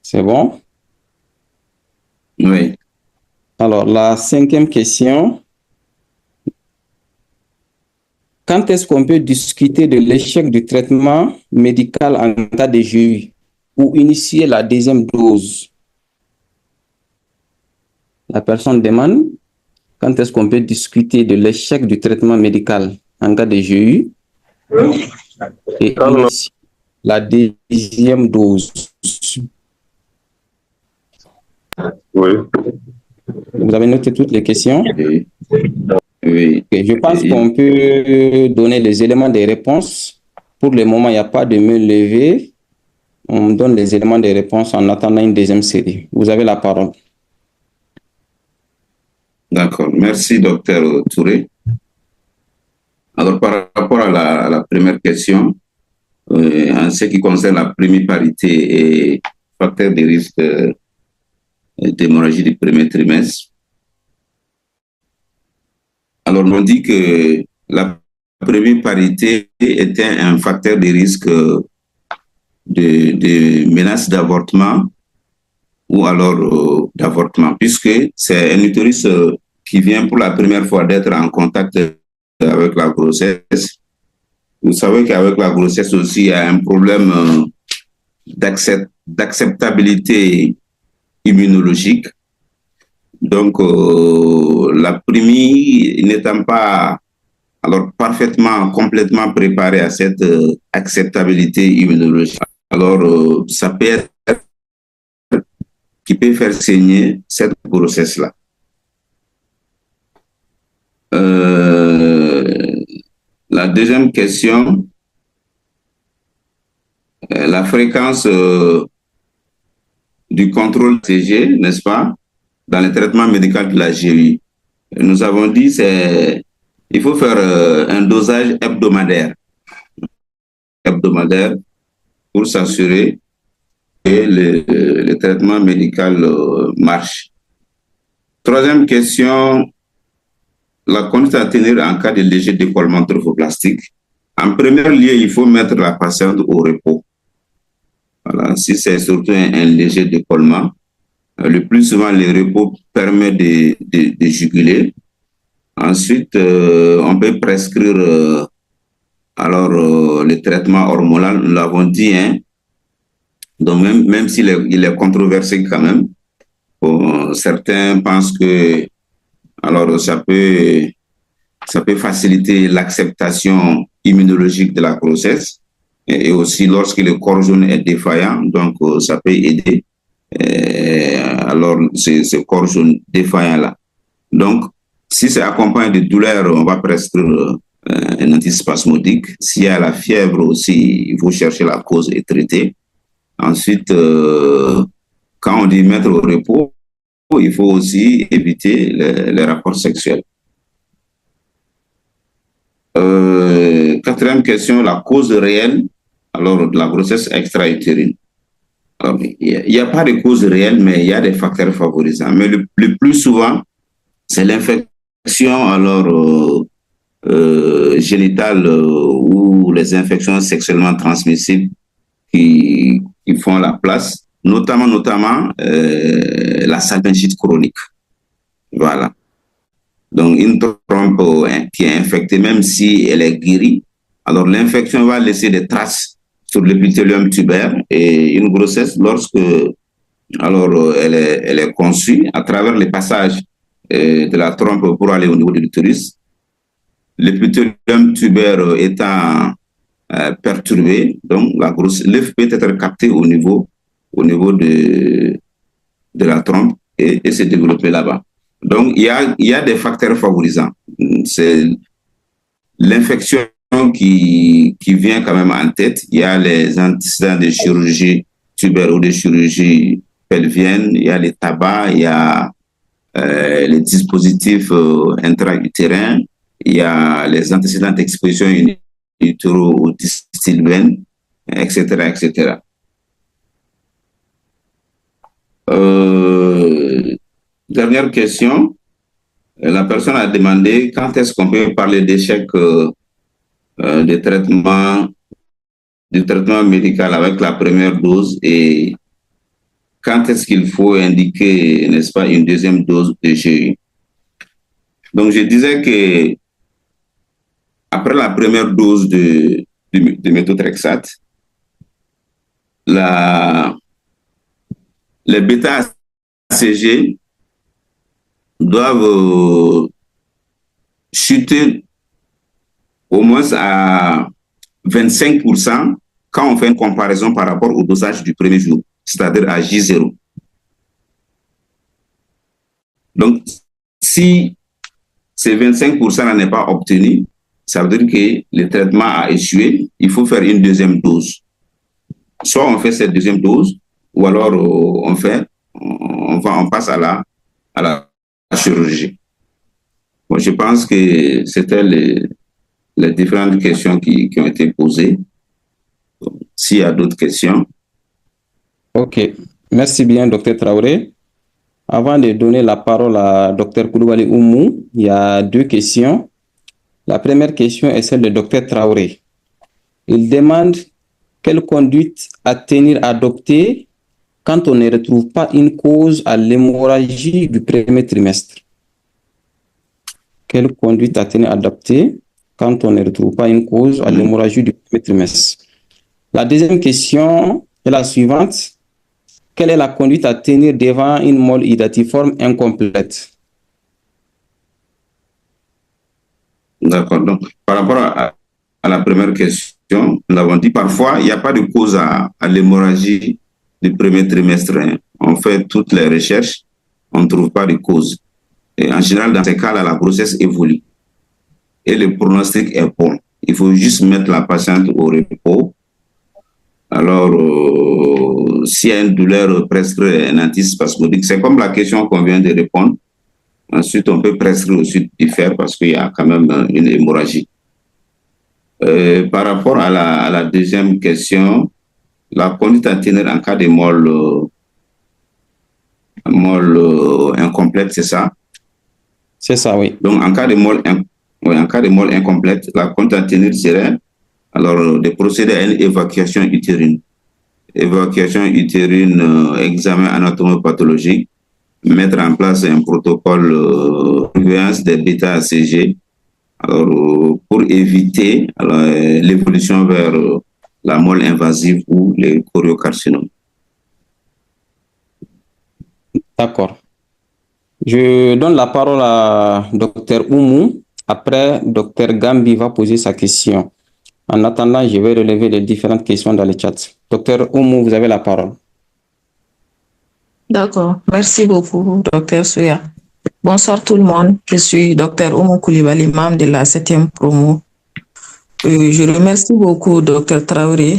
C'est bon? Oui. Alors, la cinquième question. Quand est-ce qu'on peut discuter de l'échec du traitement médical en cas de GU ou initier la deuxième dose? La personne demande quand est-ce qu'on peut discuter de l'échec du traitement médical en cas de GU et initier la deuxième dose. Oui. Vous avez noté toutes les questions? Oui. Oui. Okay, je pense qu'on peut donner les éléments des réponses. Pour le moment, il n'y a pas de main levée. On donne les éléments des réponses en attendant une deuxième série. Vous avez la parole. D'accord. Merci, docteur Touré. Alors, par rapport à la première question, en ce qui concerne la primiparité et facteur de risque d'hémorragie du premier trimestre, alors on dit que la primiparité était un facteur de risque de menace d'avortement ou alors d'avortement, puisque c'est un utérus qui vient pour la première fois d'être en contact avec la grossesse. Vous savez qu'avec la grossesse aussi, il y a un problème d'acceptabilité immunologique. Donc, la PRIMI n'étant pas alors parfaitement, complètement préparée à cette acceptabilité immunologique, alors ça peut être qui peut faire saigner cette grossesse-là. La deuxième question, la fréquence du contrôle CG, n'est-ce pas, dans le traitement médical de la GI. Nous avons dit il faut faire un dosage hebdomadaire pour s'assurer que le traitement médical marche. Troisième question, la conduite à tenir en cas de léger décollement trophoblastique. En premier lieu, il faut mettre la patiente au repos. Voilà, si c'est surtout un léger décollement, le plus souvent, le repos permet de juguler. Ensuite, on peut prescrire le traitement hormonal, nous l'avons dit, hein. Donc même s'il est controversé quand même, bon, certains pensent que ça peut faciliter l'acceptation immunologique de la grossesse et aussi lorsque le corps jaune est défaillant, donc ça peut aider ce corps jaune défaillant-là. Donc, si c'est accompagné de douleur, on va prescrire un antispasmodique. S'il y a la fièvre aussi, il faut chercher la cause et traiter. Ensuite, quand on dit mettre au repos, il faut aussi éviter les rapports sexuels. Quatrième question, la cause réelle de la grossesse extra-utérine. Il n'y a pas de cause réelle, mais il y a des facteurs favorisants. Mais le plus souvent, c'est l'infection génitale ou les infections sexuellement transmissibles qui font la place, notamment la salpingite chronique. Voilà. Donc, une trompe qui est infectée, même si elle est guérie, alors l'infection va laisser des traces sur l'épithélium tubaire, et une grossesse, lorsque elle est conçue à travers les passages de la trompe pour aller au niveau de l'utérus, l'épithélium tubaire étant perturbé, donc l'œuf peut être capté au niveau de la trompe et se développer là-bas. Donc, il y a des facteurs favorisants. C'est l'infection qui vient quand même en tête. Il y a les antécédents de chirurgie tubaire ou de chirurgie pelvienne, il y a les tabacs, il y a les dispositifs intra-utérins, il y a les antécédents d'exposition utéro-distilbène, etc., etc. Dernière question. La personne a demandé quand est-ce qu'on peut parler d'échec du traitement médical avec la première dose et quand est-ce qu'il faut indiquer, n'est-ce pas, une deuxième dose de GU. Donc, je disais que après la première dose de méthotrexate, les bêta-ACG doivent chuter au moins à 25% quand on fait une comparaison par rapport au dosage du premier jour, c'est-à-dire à J0. Donc, si ces 25% n'est pas obtenu, ça veut dire que le traitement a échoué, il faut faire une deuxième dose. Soit on fait cette deuxième dose, ou alors on passe à la chirurgie. Bon, je pense que c'était les différentes questions qui ont été posées. S'il y a d'autres questions. Ok, merci bien, Dr Traoré. Avant de donner la parole à Dr Koulibaly Oumou, il y a deux questions. La première question est celle de Dr Traoré. Il demande quelle conduite à tenir adoptée quand on ne retrouve pas une cause à l'hémorragie du premier trimestre. Quelle conduite à tenir adoptée quand on ne retrouve pas une cause à l'hémorragie du premier trimestre. La deuxième question est la suivante. Quelle est la conduite à tenir devant une molle hydatiforme incomplète? D'accord. Donc, par rapport à la première question, nous l'avons dit, parfois, il n'y a pas de cause à l'hémorragie du premier trimestre. Hein. On fait toutes les recherches, on ne trouve pas de cause. Et en général, dans ces cas-là, la grossesse évolue. Et le pronostic est bon. Il faut juste mettre la patiente au repos. Alors, s'il y a une douleur, prescrire un antispasmodique. C'est comme la question qu'on vient de répondre. Ensuite, on peut prescrire aussi du fer parce qu'il y a quand même une hémorragie. Par rapport à la deuxième question, la conduite à tenir en cas de molle incomplète, c'est ça? C'est ça, oui. Donc, en cas de molle incomplète, la conduite à tenir serait alors de procéder à une évacuation utérine. Évacuation utérine, examen anatomopathologique, mettre en place un protocole de surveillance des bêta-ACG alors, pour éviter l'évolution vers la molle invasive ou les choriocarcinomes. D'accord. Je donne la parole à Dr Oumou. Après, Dr Gambi va poser sa question. En attendant, je vais relever les différentes questions dans le chat. Dr Oumou, vous avez la parole. D'accord. Merci beaucoup, Dr Souya. Bonsoir tout le monde. Je suis Dr Oumou Koulibaly, membre de la 7e promo. Je remercie beaucoup Dr Traoré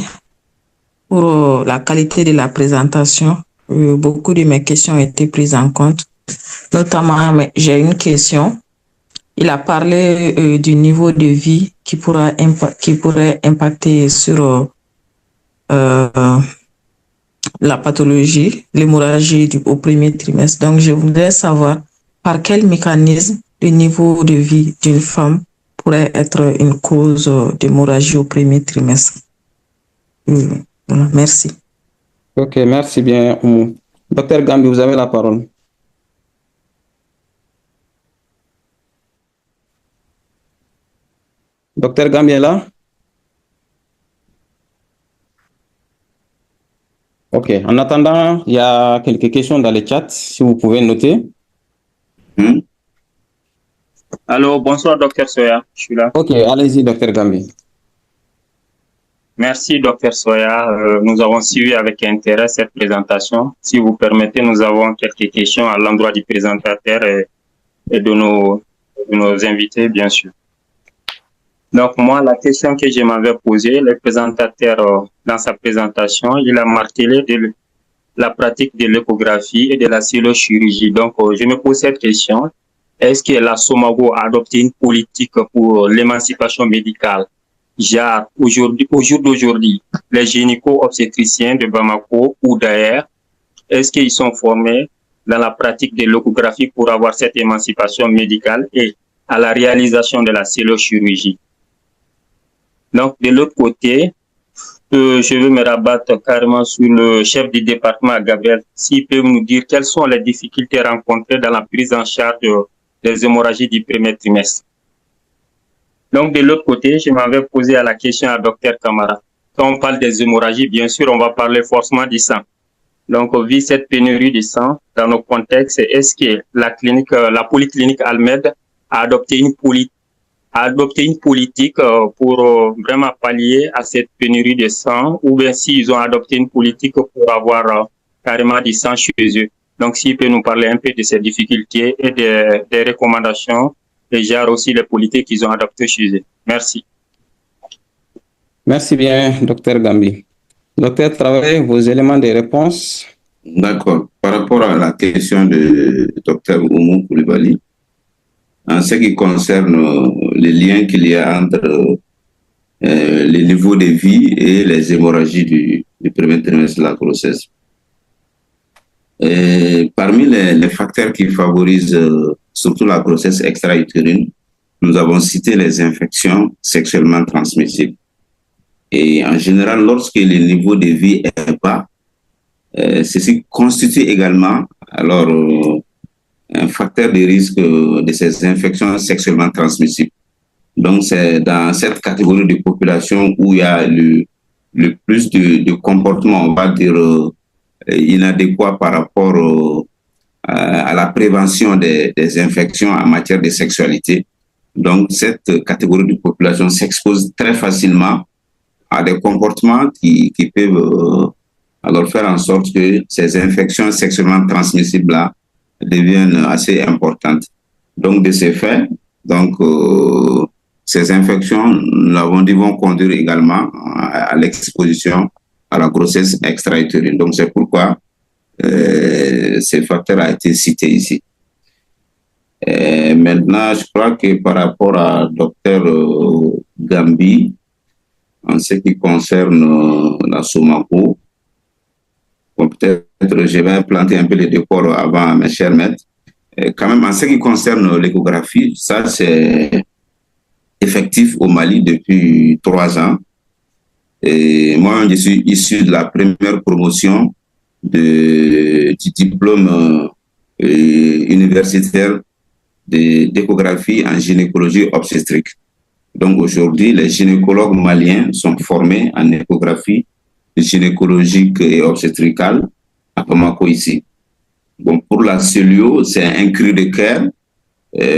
pour la qualité de la présentation. Beaucoup de mes questions ont été prises en compte. Notamment, j'ai une question. Il a parlé du niveau de vie qui pourrait impacter sur la pathologie, l'hémorragie au premier trimestre. Donc, je voudrais savoir par quel mécanisme le niveau de vie d'une femme pourrait être une cause d'hémorragie au premier trimestre. Voilà, merci. Ok, merci bien, Oumou. Dr Gambi, vous avez la parole. Dr Gambi est là? Ok, en attendant, il y a quelques questions dans le chat, si vous pouvez noter. Allô, bonsoir, Dr Soya, je suis là. Ok, allez-y, Dr Gambi. Merci, Dr Soya. Nous avons suivi avec intérêt cette présentation. Si vous permettez, nous avons quelques questions à l'endroit du présentateur et de nos invités, bien sûr. Donc, moi, la question que je m'avais posée, le présentateur, dans sa présentation, il a martelé la pratique de l'échographie et de la cellullochirurgie. Donc, je me pose cette question. Est-ce que la SOMAGO a adopté une politique pour l'émancipation médicale? Genre, au jour d'aujourd'hui, les gynéco-obstétriciens de Bamako ou d'ailleurs, est-ce qu'ils sont formés dans la pratique de l'échographie pour avoir cette émancipation médicale et à la réalisation de la cellullochirurgie? Donc, de l'autre côté, je veux me rabattre carrément sur le chef du département, Gabriel, s'il peut nous dire quelles sont les difficultés rencontrées dans la prise en charge des hémorragies du premier trimestre. Donc, de l'autre côté, je m'avais posé la question à Dr Camara. Quand on parle des hémorragies, bien sûr, on va parler forcément du sang. Donc, vu cette pénurie de sang dans nos contextes, est-ce que la polyclinique Almed a adopté une politique pour vraiment pallier à cette pénurie de sang, ou bien s'ils ont adopté une politique pour avoir carrément du sang chez eux. Donc, s'il peut nous parler un peu de ces difficultés et des recommandations, et genre aussi les politiques qu'ils ont adoptées chez eux. Merci. Merci bien, Dr Gambi. Dr Traoré, vos éléments de réponse. D'accord. Par rapport à la question de Dr Oumou Koulibaly, en ce qui concerne les liens qu'il y a entre les niveaux de vie et les hémorragies du premier trimestre de la grossesse. Parmi les facteurs qui favorisent surtout la grossesse extra-utérine, nous avons cité les infections sexuellement transmissibles. Et en général, lorsque le niveau de vie est bas, ceci constitue également un facteur de risque de ces infections sexuellement transmissibles. Donc, c'est dans cette catégorie de population où il y a le plus de comportements, on va dire, inadéquats par rapport à la prévention des infections en matière de sexualité. Donc, cette catégorie de population s'expose très facilement à des comportements qui peuvent alors faire en sorte que ces infections sexuellement transmissibles-là deviennent assez importantes. Donc, de ces faits, ces infections, nous l'avons dit, vont conduire également à l'exposition à la grossesse extra-utérine. Donc, c'est pourquoi ce facteur a été cité ici. Et maintenant, je crois que par rapport à Dr Gambi, en ce qui concerne la Somaco, bon, peut-être je vais implanter un peu les décors avant, mes chers maîtres. Et quand même, en ce qui concerne l'échographie, ça c'est effectif au Mali depuis 3 ans. Et moi, je suis issu de la première promotion du diplôme universitaire d'échographie en gynécologie obstétrique. Donc aujourd'hui, les gynécologues maliens sont formés en échographie gynécologique et obstétricale à Bamako ici. Bon, pour la Celio, c'est un cri de cœur.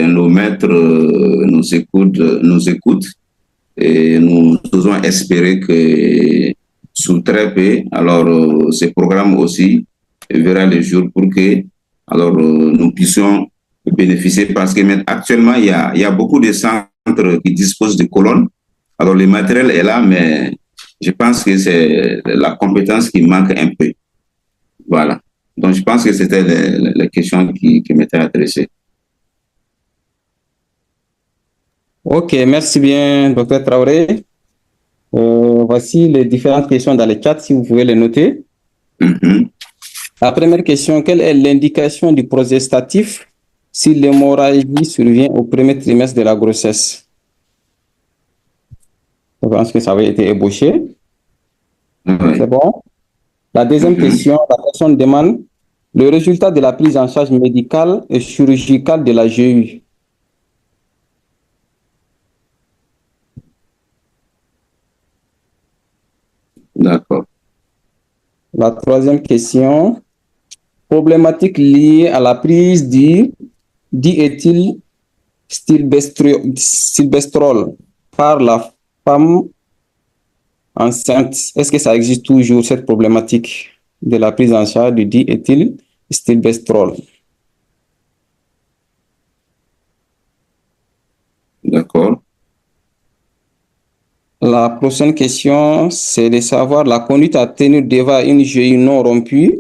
Nos maîtres nous écoutent et nous osons espérer que sous très peu, alors ce programme aussi verra le jour pour que nous puissions bénéficier, parce que actuellement il y a beaucoup de centres qui disposent de colonnes. Alors le matériel est là, mais je pense que c'est la compétence qui manque un peu. Voilà. Donc je pense que c'était les questions qui m'étaient adressées. Ok, merci bien, Dr Traoré. Voici les différentes questions dans le chat, si vous pouvez les noter. La première question, quelle est l'indication du progestatif si l'hémorragie survient au premier trimestre de la grossesse? Je pense que ça avait été ébauché. C'est bon. La deuxième question, la personne demande le résultat de la prise en charge médicale et chirurgicale de la GU. D'accord. La troisième question, problématique liée à la prise d'éthyl stilbestrol par la femme enceinte. Est-ce que ça existe toujours, cette problématique de la prise en charge du d'éthyl stilbestrol? D'accord. La prochaine question, c'est de savoir la conduite à tenir devant une GU non rompue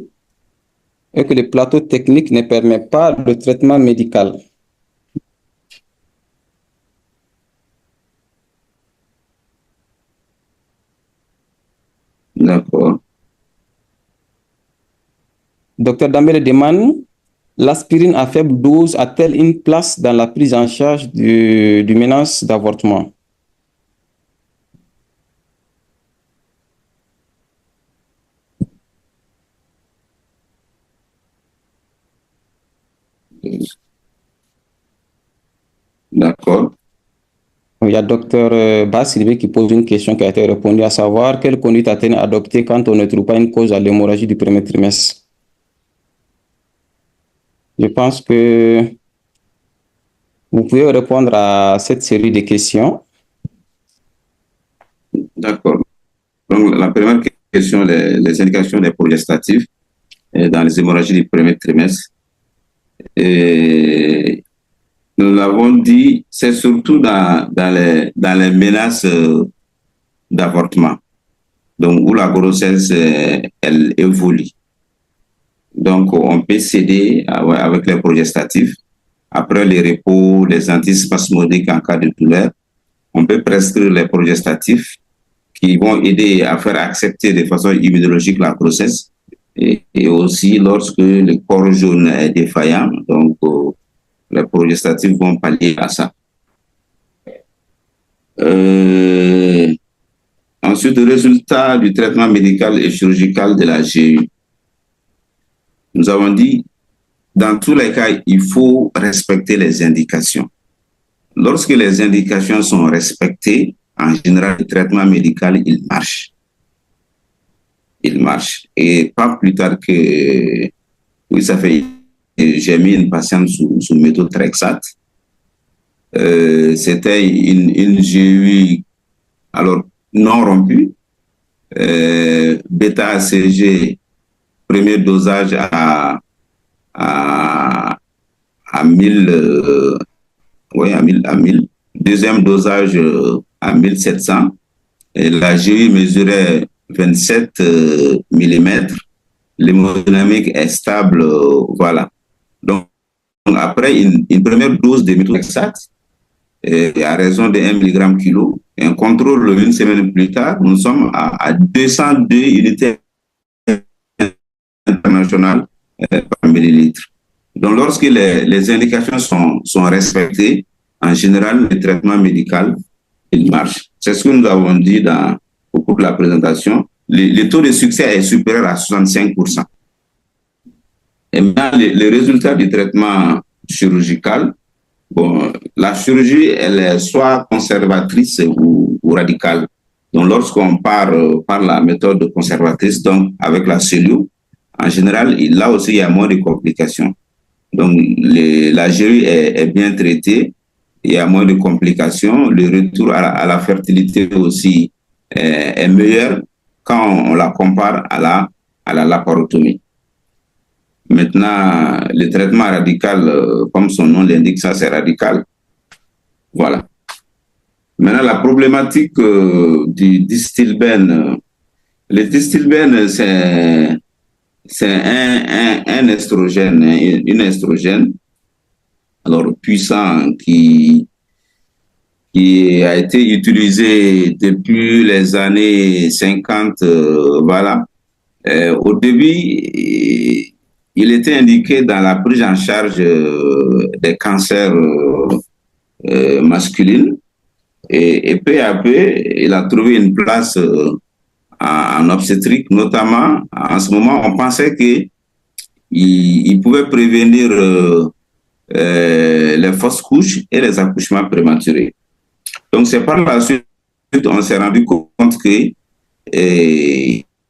et que le plateau technique ne permet pas le traitement médical. D'accord. Docteur Dambele demande, l'aspirine à faible dose a-t-elle une place dans la prise en charge du menace d'avortement? D'accord. Il y a Dr Bassilivé qui pose une question qui a été répondue, à savoir quelle conduite à tenir adoptée quand on ne trouve pas une cause à l'hémorragie du premier trimestre. Je pense que vous pouvez répondre à cette série de questions. D'accord. Donc, la première question, les indications des progestatifs dans les hémorragies du premier trimestre. Et nous l'avons dit, c'est surtout dans les menaces d'avortement, donc où la grossesse, elle évolue. Donc, on peut céder avec les progestatifs. Après les repos, les antispasmodiques en cas de douleur, on peut prescrire les progestatifs qui vont aider à faire accepter de façon immunologique la grossesse. Et aussi lorsque le corps jaune est défaillant, donc les progestatifs vont pallier à ça. Ensuite, le résultat du traitement médical et chirurgical de la GU. Nous avons dit, dans tous les cas, il faut respecter les indications. Lorsque les indications sont respectées, en général, le traitement médical, il marche. Il marche. Et pas plus tard que, oui, ça fait, j'ai mis une patiente sous méthotrexate. C'était une GU, alors non rompue, bêta-ACG, premier dosage à 1000, à 1000. Deuxième dosage à 1700. Et la GU mesurait 27 mm. L'hémodynamique est stable, voilà. Donc, après une première dose de méthotrexate, à raison de 1 mg kg, et un contrôle une semaine plus tard, nous sommes à 202 unités internationales par millilitre. Donc, lorsque les indications sont respectées, en général, le traitement médical, il marche. C'est ce que nous avons dit au cours de la présentation. Le taux de succès est supérieur à 65%. Et maintenant, les résultats du traitement chirurgical, bon, la chirurgie, elle est soit conservatrice ou radicale. Donc, lorsqu'on part par la méthode conservatrice, donc avec la cellule, en général, là aussi, il y a moins de complications. Donc, la chirurgie est bien traitée, il y a moins de complications. Le retour à la fertilité aussi est meilleur quand on la compare à la laparotomie. Maintenant, le traitement radical, comme son nom l'indique, ça c'est radical. Voilà. Maintenant, la problématique du Distilbène. Le Distilbène, c'est un estrogène, une estrogène, alors puissant, qui a été utilisé depuis les années 50, voilà. Au début, il était indiqué dans la prise en charge des cancers masculins, et peu à peu, il a trouvé une place en obstétrique, notamment. En ce moment, on pensait qu'il pouvait prévenir les fausses couches et les accouchements prématurés. Donc, c'est par la suite on s'est rendu compte que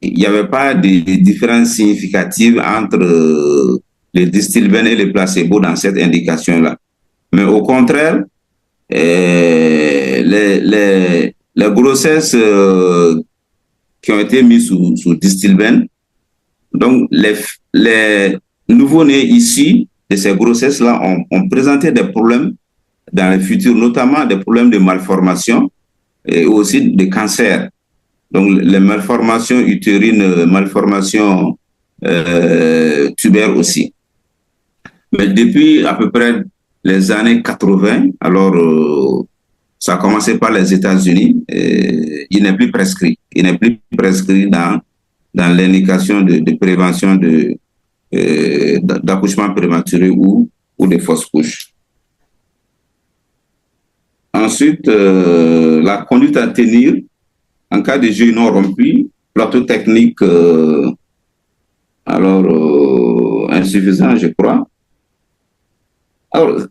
il n'y avait pas de différence significative entre le Distilbène et le placebo dans cette indication-là. Mais au contraire, les grossesses qui ont été mises sous Distilbène, donc les nouveau-nés issus de ces grossesses-là ont présenté des problèmes dans le futur, notamment des problèmes de malformation et aussi de cancer. Donc, les malformations utérines, malformations tubaires aussi. Mais depuis à peu près les années 80, alors ça a commencé par les États-Unis, il n'est plus prescrit. Il n'est plus prescrit dans l'indication de prévention d'accouchement prématuré ou de fausses couches. Ensuite, la conduite à tenir en cas de jeu non rompu, plateau technique insuffisant, je crois. Alors,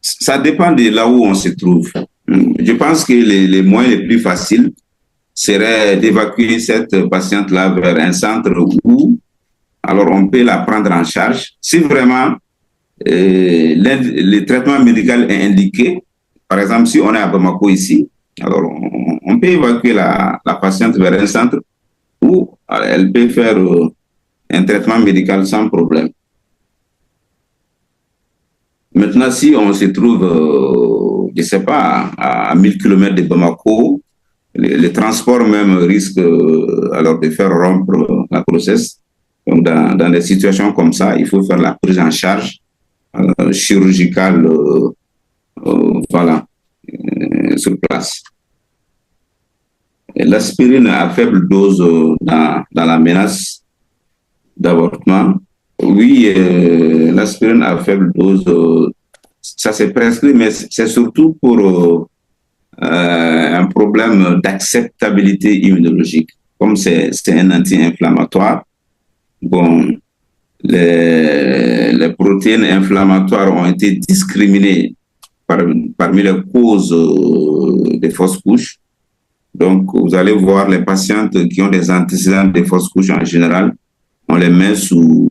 ça dépend de là où on se trouve. Je pense que les moyens les plus faciles seraient d'évacuer cette patiente-là vers un centre où alors on peut la prendre en charge. Si vraiment le traitement médical est indiqué, par exemple, si on est à Bamako ici, alors on peut évacuer la patiente vers un centre où elle peut faire un traitement médical sans problème. Maintenant, si on se trouve, je ne sais pas, à 1000 km de Bamako, le transport même risque alors de faire rompre la grossesse. Donc, dans des situations comme ça, il faut faire la prise en charge chirurgicale, sur place. L'aspirine à faible dose dans la menace d'avortement. Oui, l'aspirine à faible dose, ça c'est prescrit, mais c'est surtout pour un problème d'acceptabilité immunologique. Comme c'est un anti-inflammatoire, bon, les protéines inflammatoires ont été discriminées parmi les causes des fausses couches. Donc, vous allez voir les patientes qui ont des antécédents de fausses couches en général, on les met sous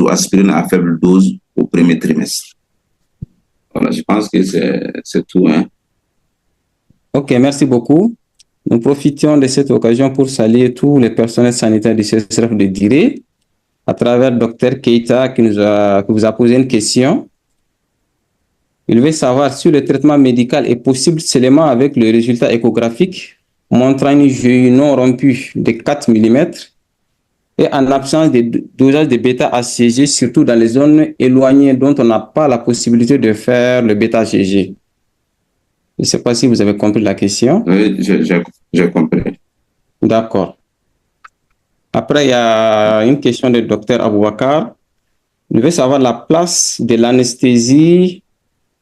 aspirine à faible dose au premier trimestre. Voilà, je pense que c'est tout. Hein. Ok, merci beaucoup. Nous profitons de cette occasion pour saluer tous les personnels sanitaires du CSRF de Diré, à travers Dr Keita qui vous a posé une question. Il veut savoir si le traitement médical est possible seulement avec le résultat échographique montrant une GU non rompue de 4 mm et en absence de dosage de bêta-HCG, surtout dans les zones éloignées dont on n'a pas la possibilité de faire le bêta-HCG. Je ne sais pas si vous avez compris la question. Oui, j'ai compris. D'accord. Après, il y a une question du docteur Aboubakar. Il veut savoir la place de l'anesthésie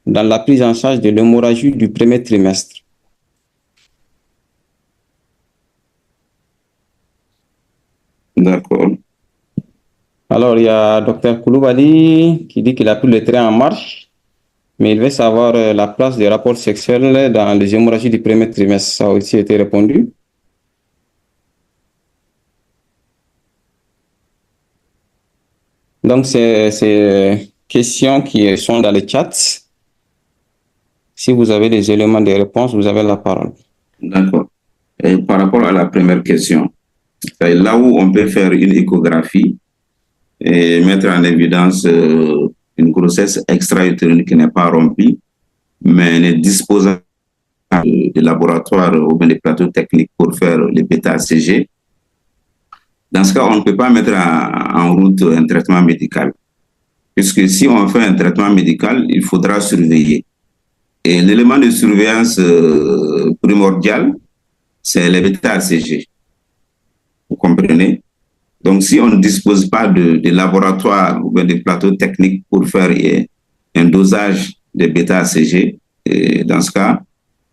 dans la prise en charge de l'hémorragie du premier trimestre. D'accord. Alors, il y a docteur Koulibaly qui dit qu'il a pris le train en marche, mais il veut savoir la place des rapports sexuels dans les hémorragies du premier trimestre. Ça a aussi été répondu. Donc, c'est ces questions qui sont dans le chat. Si vous avez des éléments de réponse, vous avez la parole. D'accord. Et par rapport à la première question, c'est là où on peut faire une échographie et mettre en évidence une grossesse extra-utérine qui n'est pas remplie, mais ne disposant de laboratoire ou bien de plateaux techniques pour faire les bêta-HCG. Dans ce cas, on ne peut pas mettre en route un traitement médical. Puisque si on fait un traitement médical, il faudra surveiller. Et l'élément de surveillance primordial, c'est les bêta-HCG. Vous comprenez? Donc, si on ne dispose pas de laboratoire ou de plateaux techniques pour faire un dosage de bêta-HCG, dans ce cas,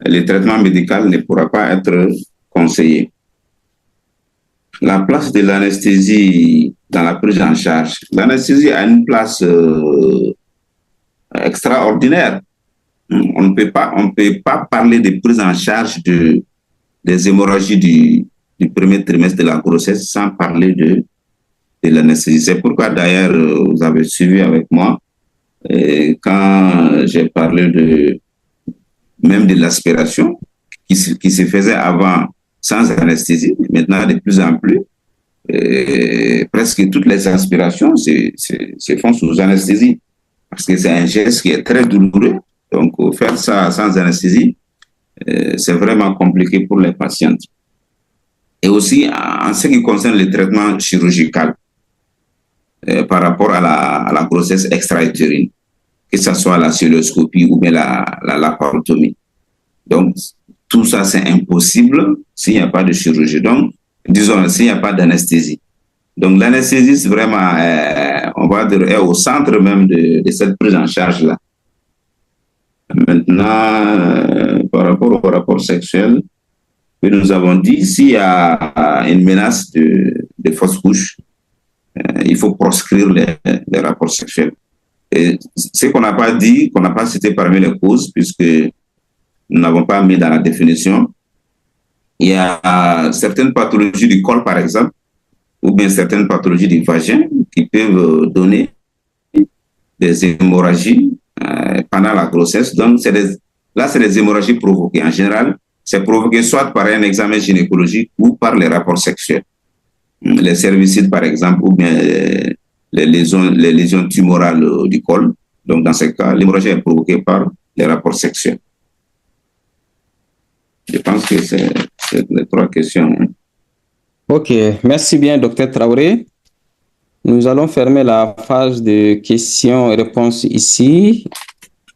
le traitement médical ne pourra pas être conseillé. La place de l'anesthésie dans la prise en charge. L'anesthésie a une place extraordinaire. On ne peut pas parler de prise en charge des hémorragies du premier trimestre de la grossesse sans parler de l'anesthésie. C'est pourquoi d'ailleurs, vous avez suivi avec moi quand j'ai parlé même de l'aspiration qui se faisait avant sans anesthésie. Maintenant, de plus en plus, presque toutes les aspirations se font sous anesthésie parce que c'est un geste qui est très douloureux. Donc, faire ça sans anesthésie, c'est vraiment compliqué pour les patientes. Et aussi, en ce qui concerne le traitement chirurgical par rapport à la grossesse extra-utérine, que ce soit la cœlioscopie ou bien la laparotomie. Donc, tout ça, c'est impossible s'il n'y a pas de chirurgie. Donc, disons, s'il n'y a pas d'anesthésie. Donc, l'anesthésie, c'est vraiment, on va dire, est au centre même de cette prise en charge-là. Maintenant, par rapport au rapport sexuel, nous avons dit, s'il y a une menace de fausse couche, il faut proscrire les rapports sexuels. Et ce qu'on n'a pas dit, qu'on n'a pas cité parmi les causes, puisque nous n'avons pas mis dans la définition, il y a certaines pathologies du col, par exemple, ou bien certaines pathologies du vagin qui peuvent donner des hémorragies pendant la grossesse. Donc, là, c'est des hémorragies provoquées. En général, c'est provoqué soit par un examen gynécologique ou par les rapports sexuels. Les cervicides, par exemple, ou bien les lésions tumorales du col. Donc, dans ce cas, l'hémorragie est provoquée par les rapports sexuels. Je pense que c'est les trois questions. Ok, merci bien, docteur Traoré. Nous allons fermer la phase de questions et réponses ici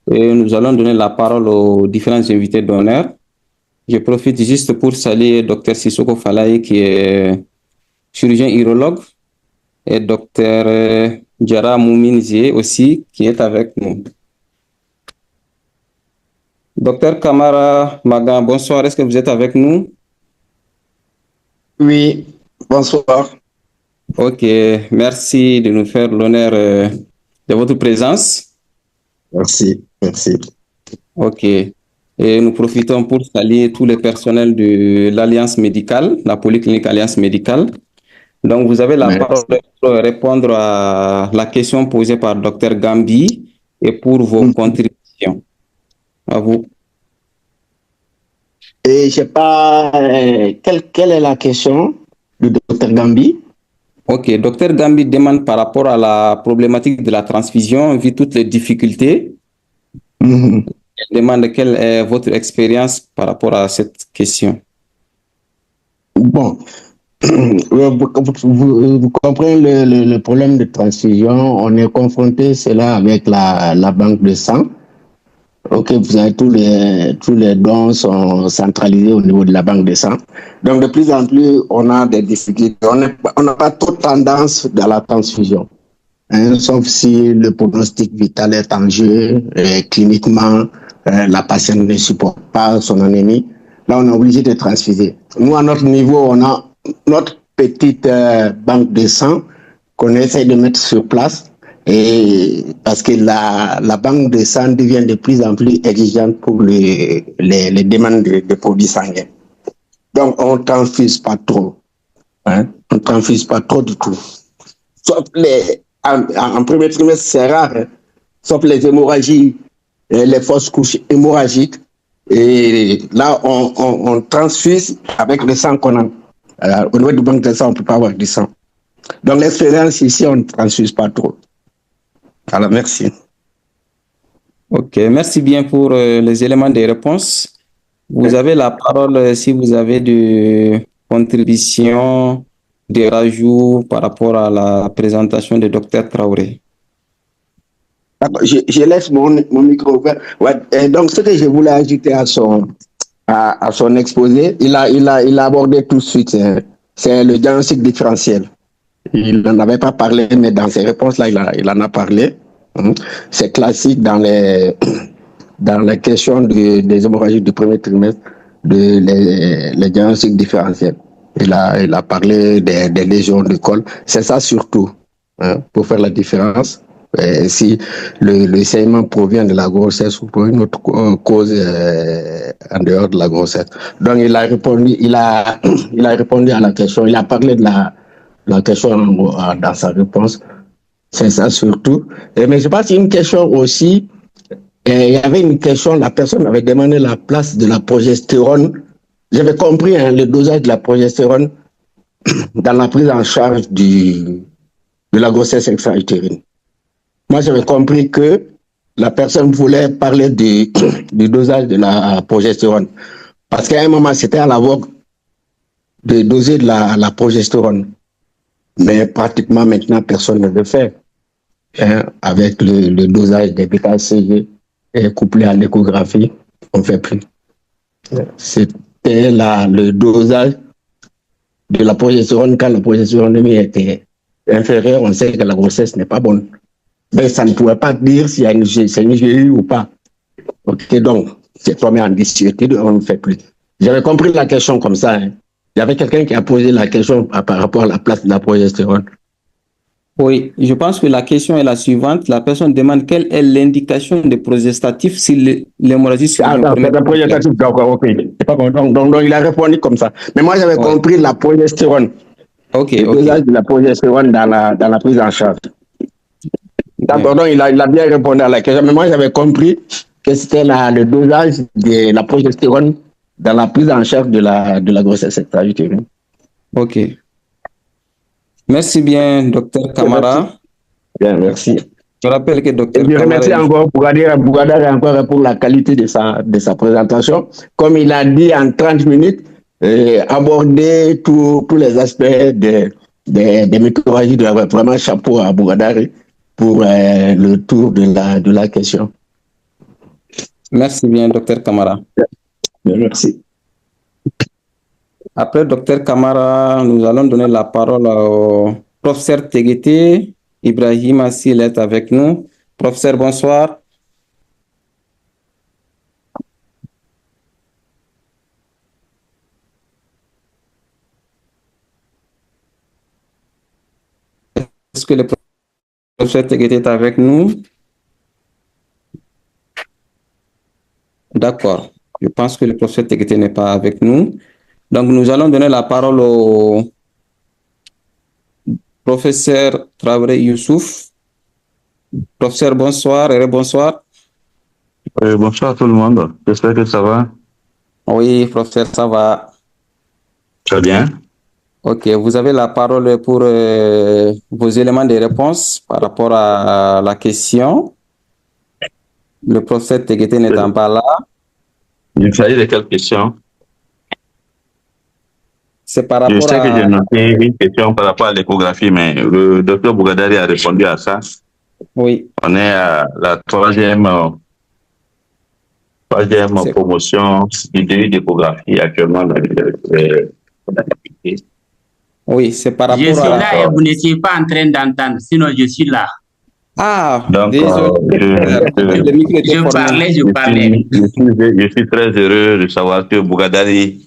et nous allons donner la parole aux différents invités d'honneur. Je profite juste pour saluer docteur Sissoko Falaye qui est chirurgien urologue et docteur Diarra Mouminzie aussi qui est avec nous. Docteur Kamara Magan, bonsoir, est-ce que vous êtes avec nous? Oui, bonsoir. Ok, merci de nous faire l'honneur de votre présence. Merci, merci. Ok, et nous profitons pour saluer tous les personnels de l'Alliance médicale, la Polyclinique Alliance médicale. Donc, vous avez la parole pour répondre à la question posée par Dr Gambi et pour vos contributions. À vous. Et je sais pas, quelle est la question du Dr Gambi? Ok, Dr Gambi demande par rapport à la problématique de la transfusion, vu toutes les difficultés. Elle demande quelle est votre expérience par rapport à cette question. Bon, vous comprenez le problème de transfusion. On est confronté cela avec la banque de sang. Ok, vous avez tous les dons sont centralisés au niveau de la banque de sang. Donc de plus en plus, on a des difficultés. On n'a pas trop tendance dans la transfusion. Hein, sauf si le pronostic vital est en jeu, cliniquement, la patiente ne supporte pas son anémie. Là, on est obligé de transfuser. Nous, à notre niveau, on a notre petite banque de sang qu'on essaie de mettre sur place. Et parce que la banque de sang devient de plus en plus exigeante pour les demandes de produits sanguins. Donc, on ne transfuse pas trop. Hein? On ne transfuse pas trop du tout. Sauf en premier trimestre, c'est rare, hein? Sauf les hémorragies, les fausses couches hémorragiques. Et là, on transfuse avec le sang qu'on a. Au niveau du banque de sang, on ne peut pas avoir du sang. Donc, l'expérience ici, on ne transfuse pas trop. Alors, merci. Ok, merci bien pour les éléments de réponse. Vous avez la parole si vous avez des contributions, des rajouts par rapport à la présentation du docteur Traoré. Je laisse mon micro ouvert. Ouais, donc, ce que je voulais ajouter à son exposé, il a abordé tout de suite. C'est le diagnostic différentiel. Il n'en avait pas parlé, mais dans ses réponses-là, il en a parlé. C'est classique dans les questions des hémorragies du premier trimestre, les diagnostics différentiels. Il a parlé des lésions de col. C'est ça surtout, hein, pour faire la différence. Si le saignement provient de la grossesse ou pour une autre cause en dehors de la grossesse. Donc il a répondu à la question. Il a parlé de la question dans sa réponse. C'est ça surtout. Mais je pense qu'il y a une question aussi. Il y avait une question, la personne avait demandé la place de la progestérone. J'avais compris le dosage de la progestérone dans la prise en charge de la grossesse extra-utérine. Moi, j'avais compris que la personne voulait parler du dosage de la progestérone. Parce qu'à un moment, c'était à la vogue de doser de la progestérone. Mais pratiquement maintenant, personne ne le fait. Hein, avec le dosage des BKCG et couplé à l'échographie, on ne fait plus. C'était le dosage de la progestérone. Quand la progestérone était inférieure, on sait que la grossesse n'est pas bonne. Mais ça ne pouvait pas dire s'il y a une GU ou pas. Ok, donc, c'est tombé en difficulté, on ne fait plus. J'avais compris la question comme ça. Hein. Il y avait quelqu'un qui a posé la question par rapport à la place de la progestérone. Oui, je pense que la question est la suivante. La personne demande quelle est l'indication de progestatif si l'hémorragie se la progestatif, d'accord, ok. Donc, il a répondu comme ça. Mais moi, j'avais compris la progestérone. Ok, le dosage de la progestérone dans la prise en charge. D'accord, donc il a bien répondu à la question. Mais moi, j'avais compris que c'était le dosage de la progestérone dans la prise en charge de la grossesse extra-utérine. Ok. Merci bien, docteur Camara. Bien, merci. Je rappelle que docteur Camara... Je remercie encore Bougadar encore pour la qualité de sa présentation. Comme il a dit en 30 minutes, aborder tous les aspects des mycorrhizies. Vraiment chapeau à Bougadar pour le tour de la question. Merci bien, docteur Camara. Bien, merci. Après docteur Camara, nous allons donner la parole au professeur Teguete. Ibrahim Assil est avec nous. Professeur, bonsoir. Est-ce que le professeur Teguete est avec nous? D'accord. Je pense que le professeur Teguete n'est pas avec nous. Donc, nous allons donner la parole au professeur Traoré Youssouf. Professeur, bonsoir et bonsoir. Bonsoir tout le monde. J'espère que ça va. Oui, professeur, ça va. Très bien. Ok, vous avez la parole pour vos éléments de réponse par rapport à la question. Le professeur Teguete n'étant pas là. Il s'agit de quelle question? C'est par Je rapport sais que j'ai à... noté une question par rapport à l'échographie, mais le docteur Bougadari a répondu à ça. Oui, On est à la troisième c'est promotion d'échographie actuellement dans l'activité. oui, c'est par Je rapport suis à... là et vous n'étiez pas en train d'entendre, sinon je suis là. Ah, Donc, désolé. Le micro était Je formé. parlais. je suis très heureux de savoir que Bougadari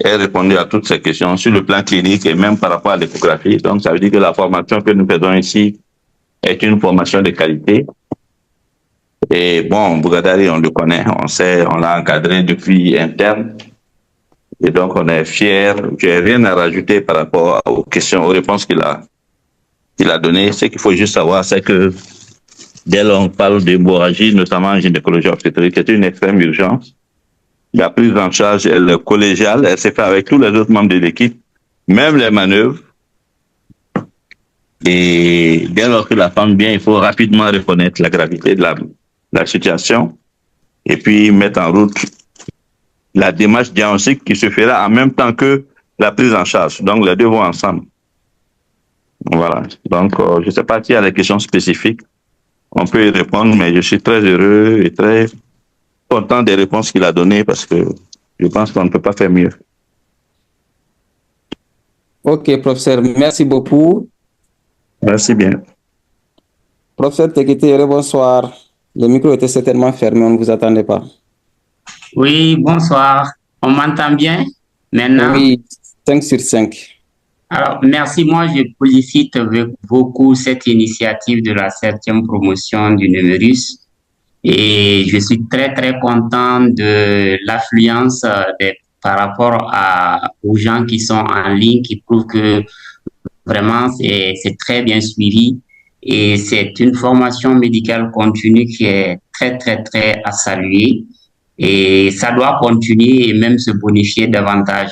ait répondu à toutes ces questions sur le plan clinique et même par rapport à l'échographie. Donc, ça veut dire que la formation que nous faisons ici est une formation de qualité. Et bon, Bougadari, on le connaît, on sait, on l'a encadré depuis interne. Et donc, on est fiers. Je n'ai rien à rajouter par rapport aux questions, aux réponses qu'il a données. Ce qu'il faut juste savoir, c'est que dès lors qu'on parle d'hémorragie, notamment en gynécologie obstétrique, c'est une extrême urgence. La prise en charge, elle est collégiale, elle s'est faite avec tous les autres membres de l'équipe, même les manœuvres. Et dès lors que la femme vient, il faut rapidement reconnaître la gravité de la situation et puis mettre en route la démarche diagnostique qui se fera en même temps que la prise en charge. Donc, les deux vont ensemble. Voilà. Donc, je ne sais pas s'il y a des questions spécifiques. On peut y répondre, mais je suis très heureux et très content des réponses qu'il a données parce que je pense qu'on ne peut pas faire mieux. Ok, professeur, merci beaucoup. Merci bien. Professeur Tekete, bonsoir. Le micro était certainement fermé, on ne vous attendait pas. Oui, bonsoir. On m'entend bien maintenant? Oui, 5 sur 5. Alors, merci. Moi, je félicite beaucoup cette initiative de la 7e promotion du Numerus. Et je suis très, très content de l'affluence par rapport aux gens qui sont en ligne, qui prouvent que vraiment c'est très bien suivi. Et c'est une formation médicale continue qui est très, très, très à saluer. Et ça doit continuer et même se bonifier davantage.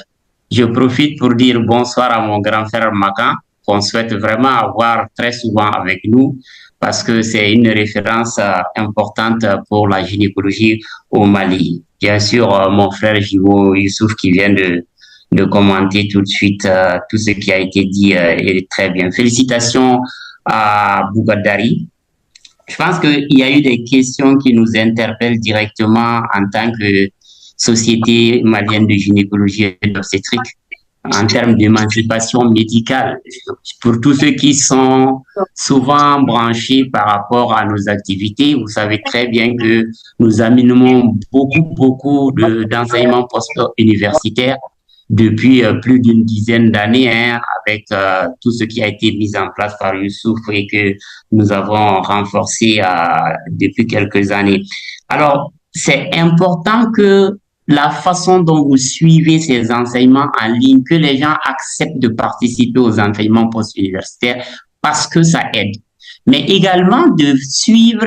Je profite pour dire bonsoir à mon grand frère Makan, qu'on souhaite vraiment avoir très souvent avec nous, parce que c'est une référence importante pour la gynécologie au Mali. Bien sûr, mon frère Jibo Youssouf qui vient de commenter tout de suite tout ce qui a été dit est très bien. Félicitations à Bougadari. Je pense qu'il y a eu des questions qui nous interpellent directement en tant que société malienne de gynécologie et d'obstétrique en termes d'émancipation médicale. Pour tous ceux qui sont souvent branchés par rapport à nos activités, vous savez très bien que nous amenons beaucoup d'enseignements post-universitaires depuis plus d'une dizaine d'années, avec tout ce qui a été mis en place par Youssouf et que nous avons renforcé depuis quelques années. Alors, c'est important que la façon dont vous suivez ces enseignements en ligne, que les gens acceptent de participer aux enseignements post-universitaires parce que ça aide. Mais également de suivre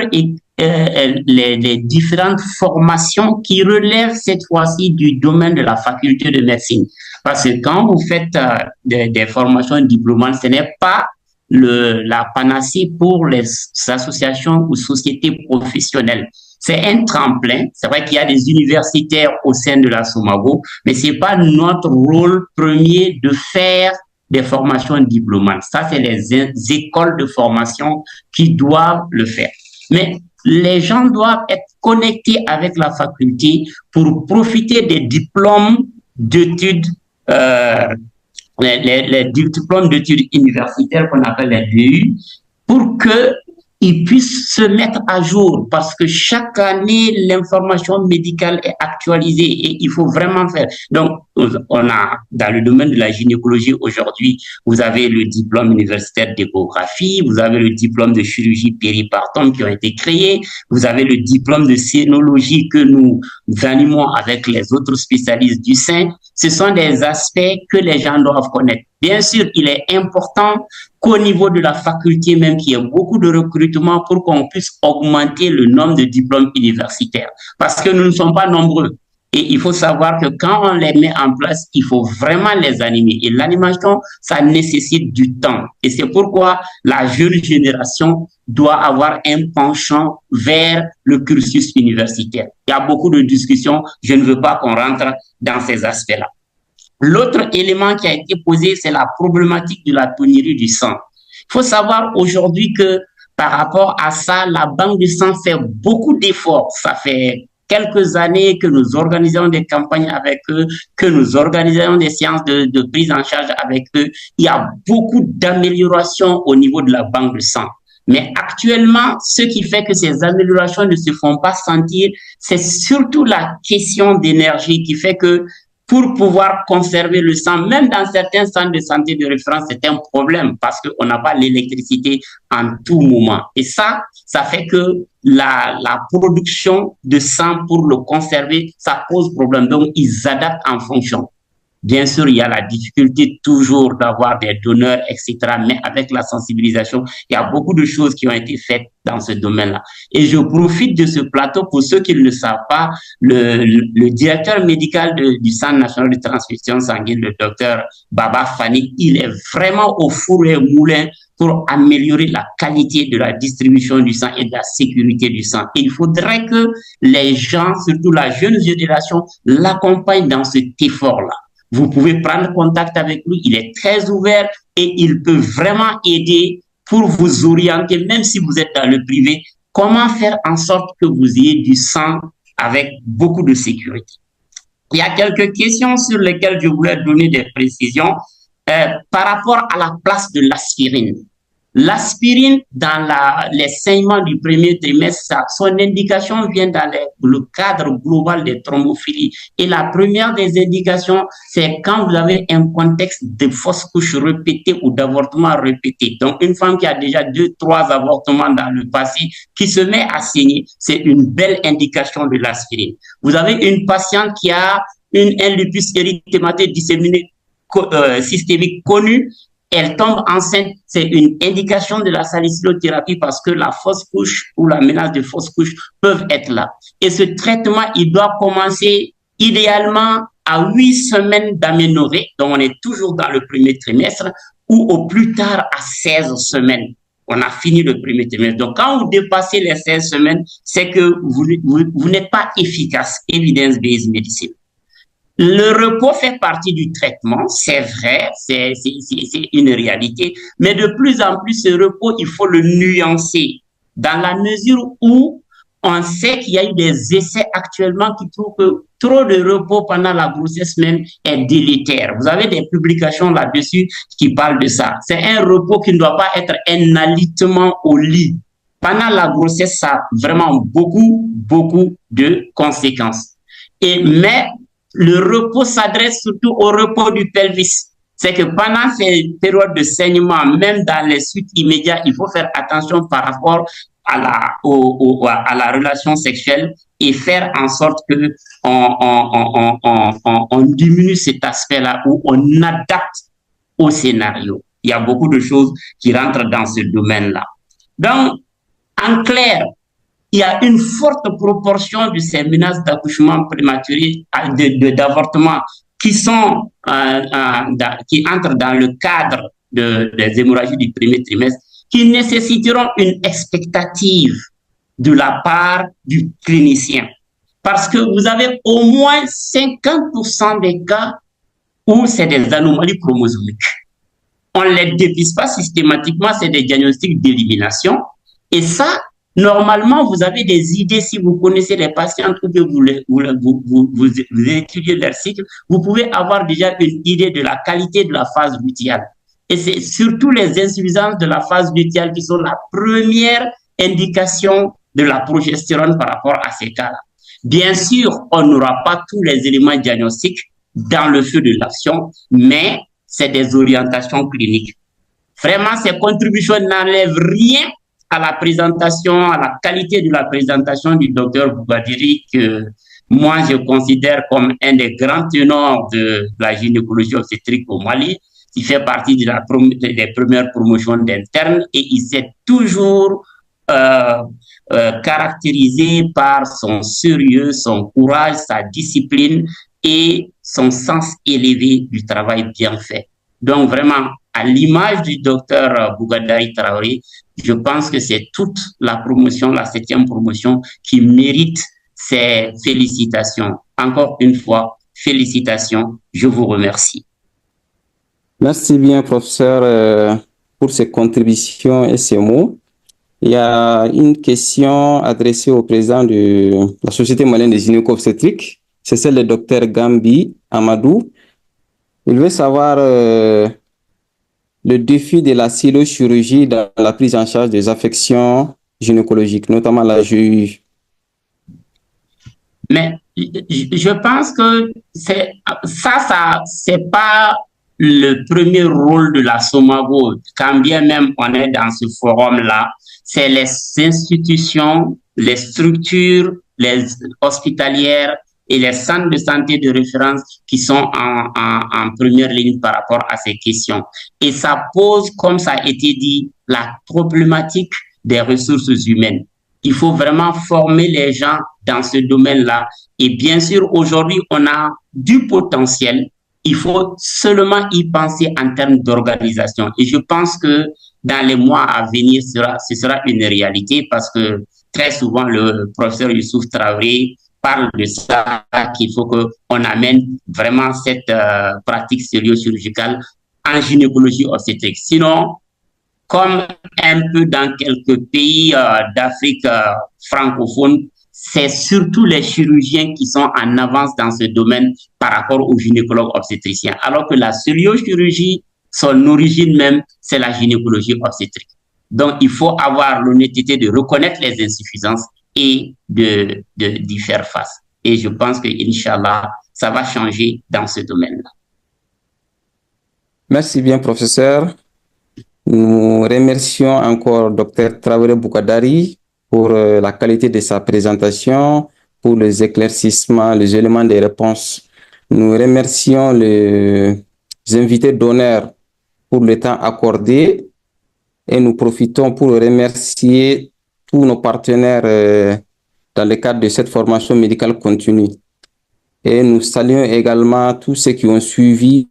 les différentes formations qui relèvent cette fois-ci du domaine de la faculté de médecine. Parce que quand vous faites des formations diplômantes, ce n'est pas la panacée pour les associations ou sociétés professionnelles. C'est un tremplin. C'est vrai qu'il y a des universitaires au sein de la SOMAGO, mais c'est pas notre rôle premier de faire des formations diplômantes. Ça, c'est les écoles de formation qui doivent le faire. Mais les gens doivent être connectés avec la faculté pour profiter des diplômes d'études, les diplômes d'études universitaires qu'on appelle les DU, pour qu'ils puissent se mettre à jour, parce que chaque année, l'information médicale est actualisée et il faut vraiment faire. Donc, on a, dans le domaine de la gynécologie aujourd'hui, vous avez le diplôme universitaire d'échographie, vous avez le diplôme de chirurgie péripartum qui ont été créés, vous avez le diplôme de scénologie que nous animons avec les autres spécialistes du sein. Ce sont des aspects que les gens doivent connaître. Bien sûr, il est important qu'au niveau de la faculté même, qu'il y ait beaucoup de recrutement pour qu'on puisse augmenter le nombre de diplômes universitaires. Parce que nous ne sommes pas nombreux. Et il faut savoir que quand on les met en place, il faut vraiment les animer. Et l'animation, ça nécessite du temps. Et c'est pourquoi la jeune génération doit avoir un penchant vers le cursus universitaire. Il y a beaucoup de discussions. Je ne veux pas qu'on rentre dans ces aspects-là. L'autre élément qui a été posé, c'est la problématique de la tonnerie du sang. Il faut savoir aujourd'hui que par rapport à ça, la banque de sang fait beaucoup d'efforts. Ça fait quelques années que nous organisons des campagnes avec eux, que nous organisons des séances de prise en charge avec eux. Il y a beaucoup d'améliorations au niveau de la banque de sang. Mais actuellement, ce qui fait que ces améliorations ne se font pas sentir, c'est surtout la question d'énergie qui fait que pour pouvoir conserver le sang, même dans certains centres de santé de référence, c'est un problème parce qu'on n'a pas l'électricité en tout moment. Et ça fait que la production de sang pour le conserver, ça pose problème. Donc, ils adaptent en fonction. Bien sûr, il y a la difficulté toujours d'avoir des donneurs, etc. Mais avec la sensibilisation, il y a beaucoup de choses qui ont été faites dans ce domaine-là. Et je profite de ce plateau pour ceux qui ne le savent pas. Le directeur médical du Centre national de transfusion sanguine, le docteur Baba Fani, il est vraiment au four et au moulin pour améliorer la qualité de la distribution du sang et de la sécurité du sang. Il faudrait que les gens, surtout la jeune génération, l'accompagnent dans cet effort-là. Vous pouvez prendre contact avec lui, il est très ouvert et il peut vraiment aider pour vous orienter, même si vous êtes dans le privé, comment faire en sorte que vous ayez du sang avec beaucoup de sécurité. Il y a quelques questions sur lesquelles je voulais donner des précisions par rapport à la place de l'aspirine. L'aspirine, dans les saignements du premier trimestre, son indication vient dans le cadre global des thrombophilies. Et la première des indications, c'est quand vous avez un contexte de fausse couche répétée ou d'avortement répété. Donc, une femme qui a déjà 2-3 avortements dans le passé, qui se met à saigner, c'est une belle indication de l'aspirine. Vous avez une patiente qui a un lupus érythémateux disséminé systémique connu, elle tombe enceinte, c'est une indication de la salicylothérapie parce que la fausse couche ou la menace de fausse couche peuvent être là. Et ce traitement, il doit commencer idéalement à 8 semaines d'aménorrhée, donc on est toujours dans le premier trimestre, ou au plus tard à 16 semaines. On a fini le premier trimestre. Donc, quand vous dépassez les 16 semaines, c'est que vous n'êtes pas efficace, evidence-based medicine. Le repos fait partie du traitement, c'est vrai, c'est une réalité, mais de plus en plus, ce repos, il faut le nuancer dans la mesure où on sait qu'il y a eu des essais actuellement qui trouvent que trop de repos pendant la grossesse même est délétère. Vous avez des publications là-dessus qui parlent de ça. C'est un repos qui ne doit pas être un alitement au lit. Pendant la grossesse, ça a vraiment beaucoup de conséquences. Mais le repos s'adresse surtout au repos du pelvis. C'est que pendant ces périodes de saignement, même dans les suites immédiates, il faut faire attention par rapport à la relation sexuelle et faire en sorte que on diminue cet aspect-là ou on adapte au scénario. Il y a beaucoup de choses qui rentrent dans ce domaine-là. Donc, en clair, il y a une forte proportion de ces menaces d'accouchement prématuré, d'avortement, qui entrent dans le cadre des hémorragies du premier trimestre, qui nécessiteront une expectative de la part du clinicien. Parce que vous avez au moins 50% des cas où c'est des anomalies chromosomiques. On ne les dépiste pas systématiquement, c'est des diagnostics d'élimination. Et ça, normalement, vous avez des idées, si vous connaissez les patients ou que vous étudiez leur cycle, vous pouvez avoir déjà une idée de la qualité de la phase lutéale. Et c'est surtout les insuffisances de la phase lutéale qui sont la première indication de la progestérone par rapport à ces cas-là. Bien sûr, on n'aura pas tous les éléments diagnostiques dans le feu de l'action, mais c'est des orientations cliniques. Vraiment, ces contributions n'enlèvent rien à la présentation, à la qualité de la présentation du docteur Bougadiri, que moi je considère comme un des grands tenors de la gynécologie obstétrique au Mali, qui fait partie des premières promotions d'internes et il s'est toujours caractérisé par son sérieux, son courage, sa discipline et son sens élevé du travail bien fait. Donc vraiment, à l'image du docteur Bougadari Traoré, je pense que c'est toute la promotion, la 7e promotion, qui mérite ces félicitations. Encore une fois, Félicitations, je vous remercie. Merci bien, professeur, pour ces contributions et ces mots. Il y a une question adressée au président de la Société malienne des gynéco-obstétriques. C'est celle du docteur Gambi Amadou. Il veut savoir le défi de la cytochirurgie dans la prise en charge des affections gynécologiques, notamment la GU. Mais je pense que c'est pas le premier rôle de la SOMAGO, quand bien même on est dans ce forum-là. C'est les institutions, les structures, les hospitalières et les centres de santé de référence qui sont en première ligne par rapport à ces questions. Et ça pose, comme ça a été dit, la problématique des ressources humaines. Il faut vraiment former les gens dans ce domaine-là. Et bien sûr, aujourd'hui, on a du potentiel. Il faut seulement y penser en termes d'organisation. Et je pense que dans les mois à venir, ce sera une réalité parce que très souvent, le professeur Youssouf Traoré parle de ça, qu'il faut qu'on amène vraiment cette pratique stéréochirurgicale en gynécologie obstétrique. Sinon, comme un peu dans quelques pays d'Afrique francophone, c'est surtout les chirurgiens qui sont en avance dans ce domaine par rapport aux gynécologues obstétriciens. Alors que la stéréochirurgie, son origine même, c'est la gynécologie obstétrique. Donc, il faut avoir l'honnêteté de reconnaître les insuffisances et d'y faire face. Et je pense que, Inch'Allah, ça va changer dans ce domaine-là. Merci bien, professeur. Nous remercions encore Dr Traoré Boukadari pour la qualité de sa présentation, pour les éclaircissements, les éléments de réponse. Nous remercions les invités d'honneur pour le temps accordé et nous profitons pour remercier tous nos partenaires dans le cadre de cette formation médicale continue. Et nous saluons également tous ceux qui ont suivi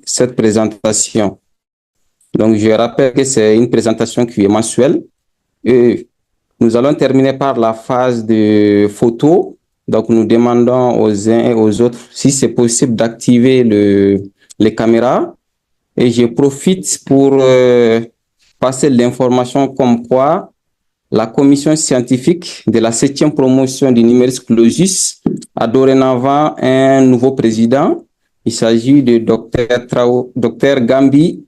cette présentation. Donc, je rappelle que c'est une présentation qui est mensuelle. Et nous allons terminer par la phase de photo. Donc, nous demandons aux uns et aux autres si c'est possible d'activer les caméras. Et je profite pour passer l'information comme quoi la commission scientifique de la 7e promotion du numerus clausus a dorénavant un nouveau président. Il s'agit de Dr Gambi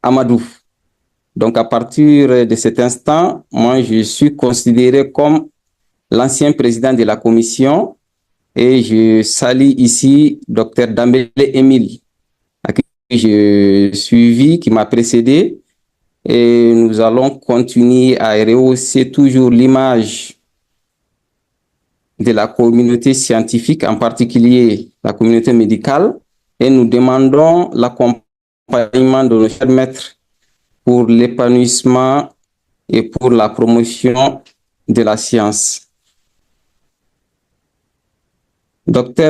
Amadou. Donc, à partir de cet instant, moi, je suis considéré comme l'ancien président de la commission et je salue ici Dr Dambele Émile, à qui j'ai suivi, qui m'a précédé. Et nous allons continuer à rehausser toujours l'image de la communauté scientifique, en particulier la communauté médicale. Et nous demandons l'accompagnement de nos chers maîtres pour l'épanouissement et pour la promotion de la science. Docteur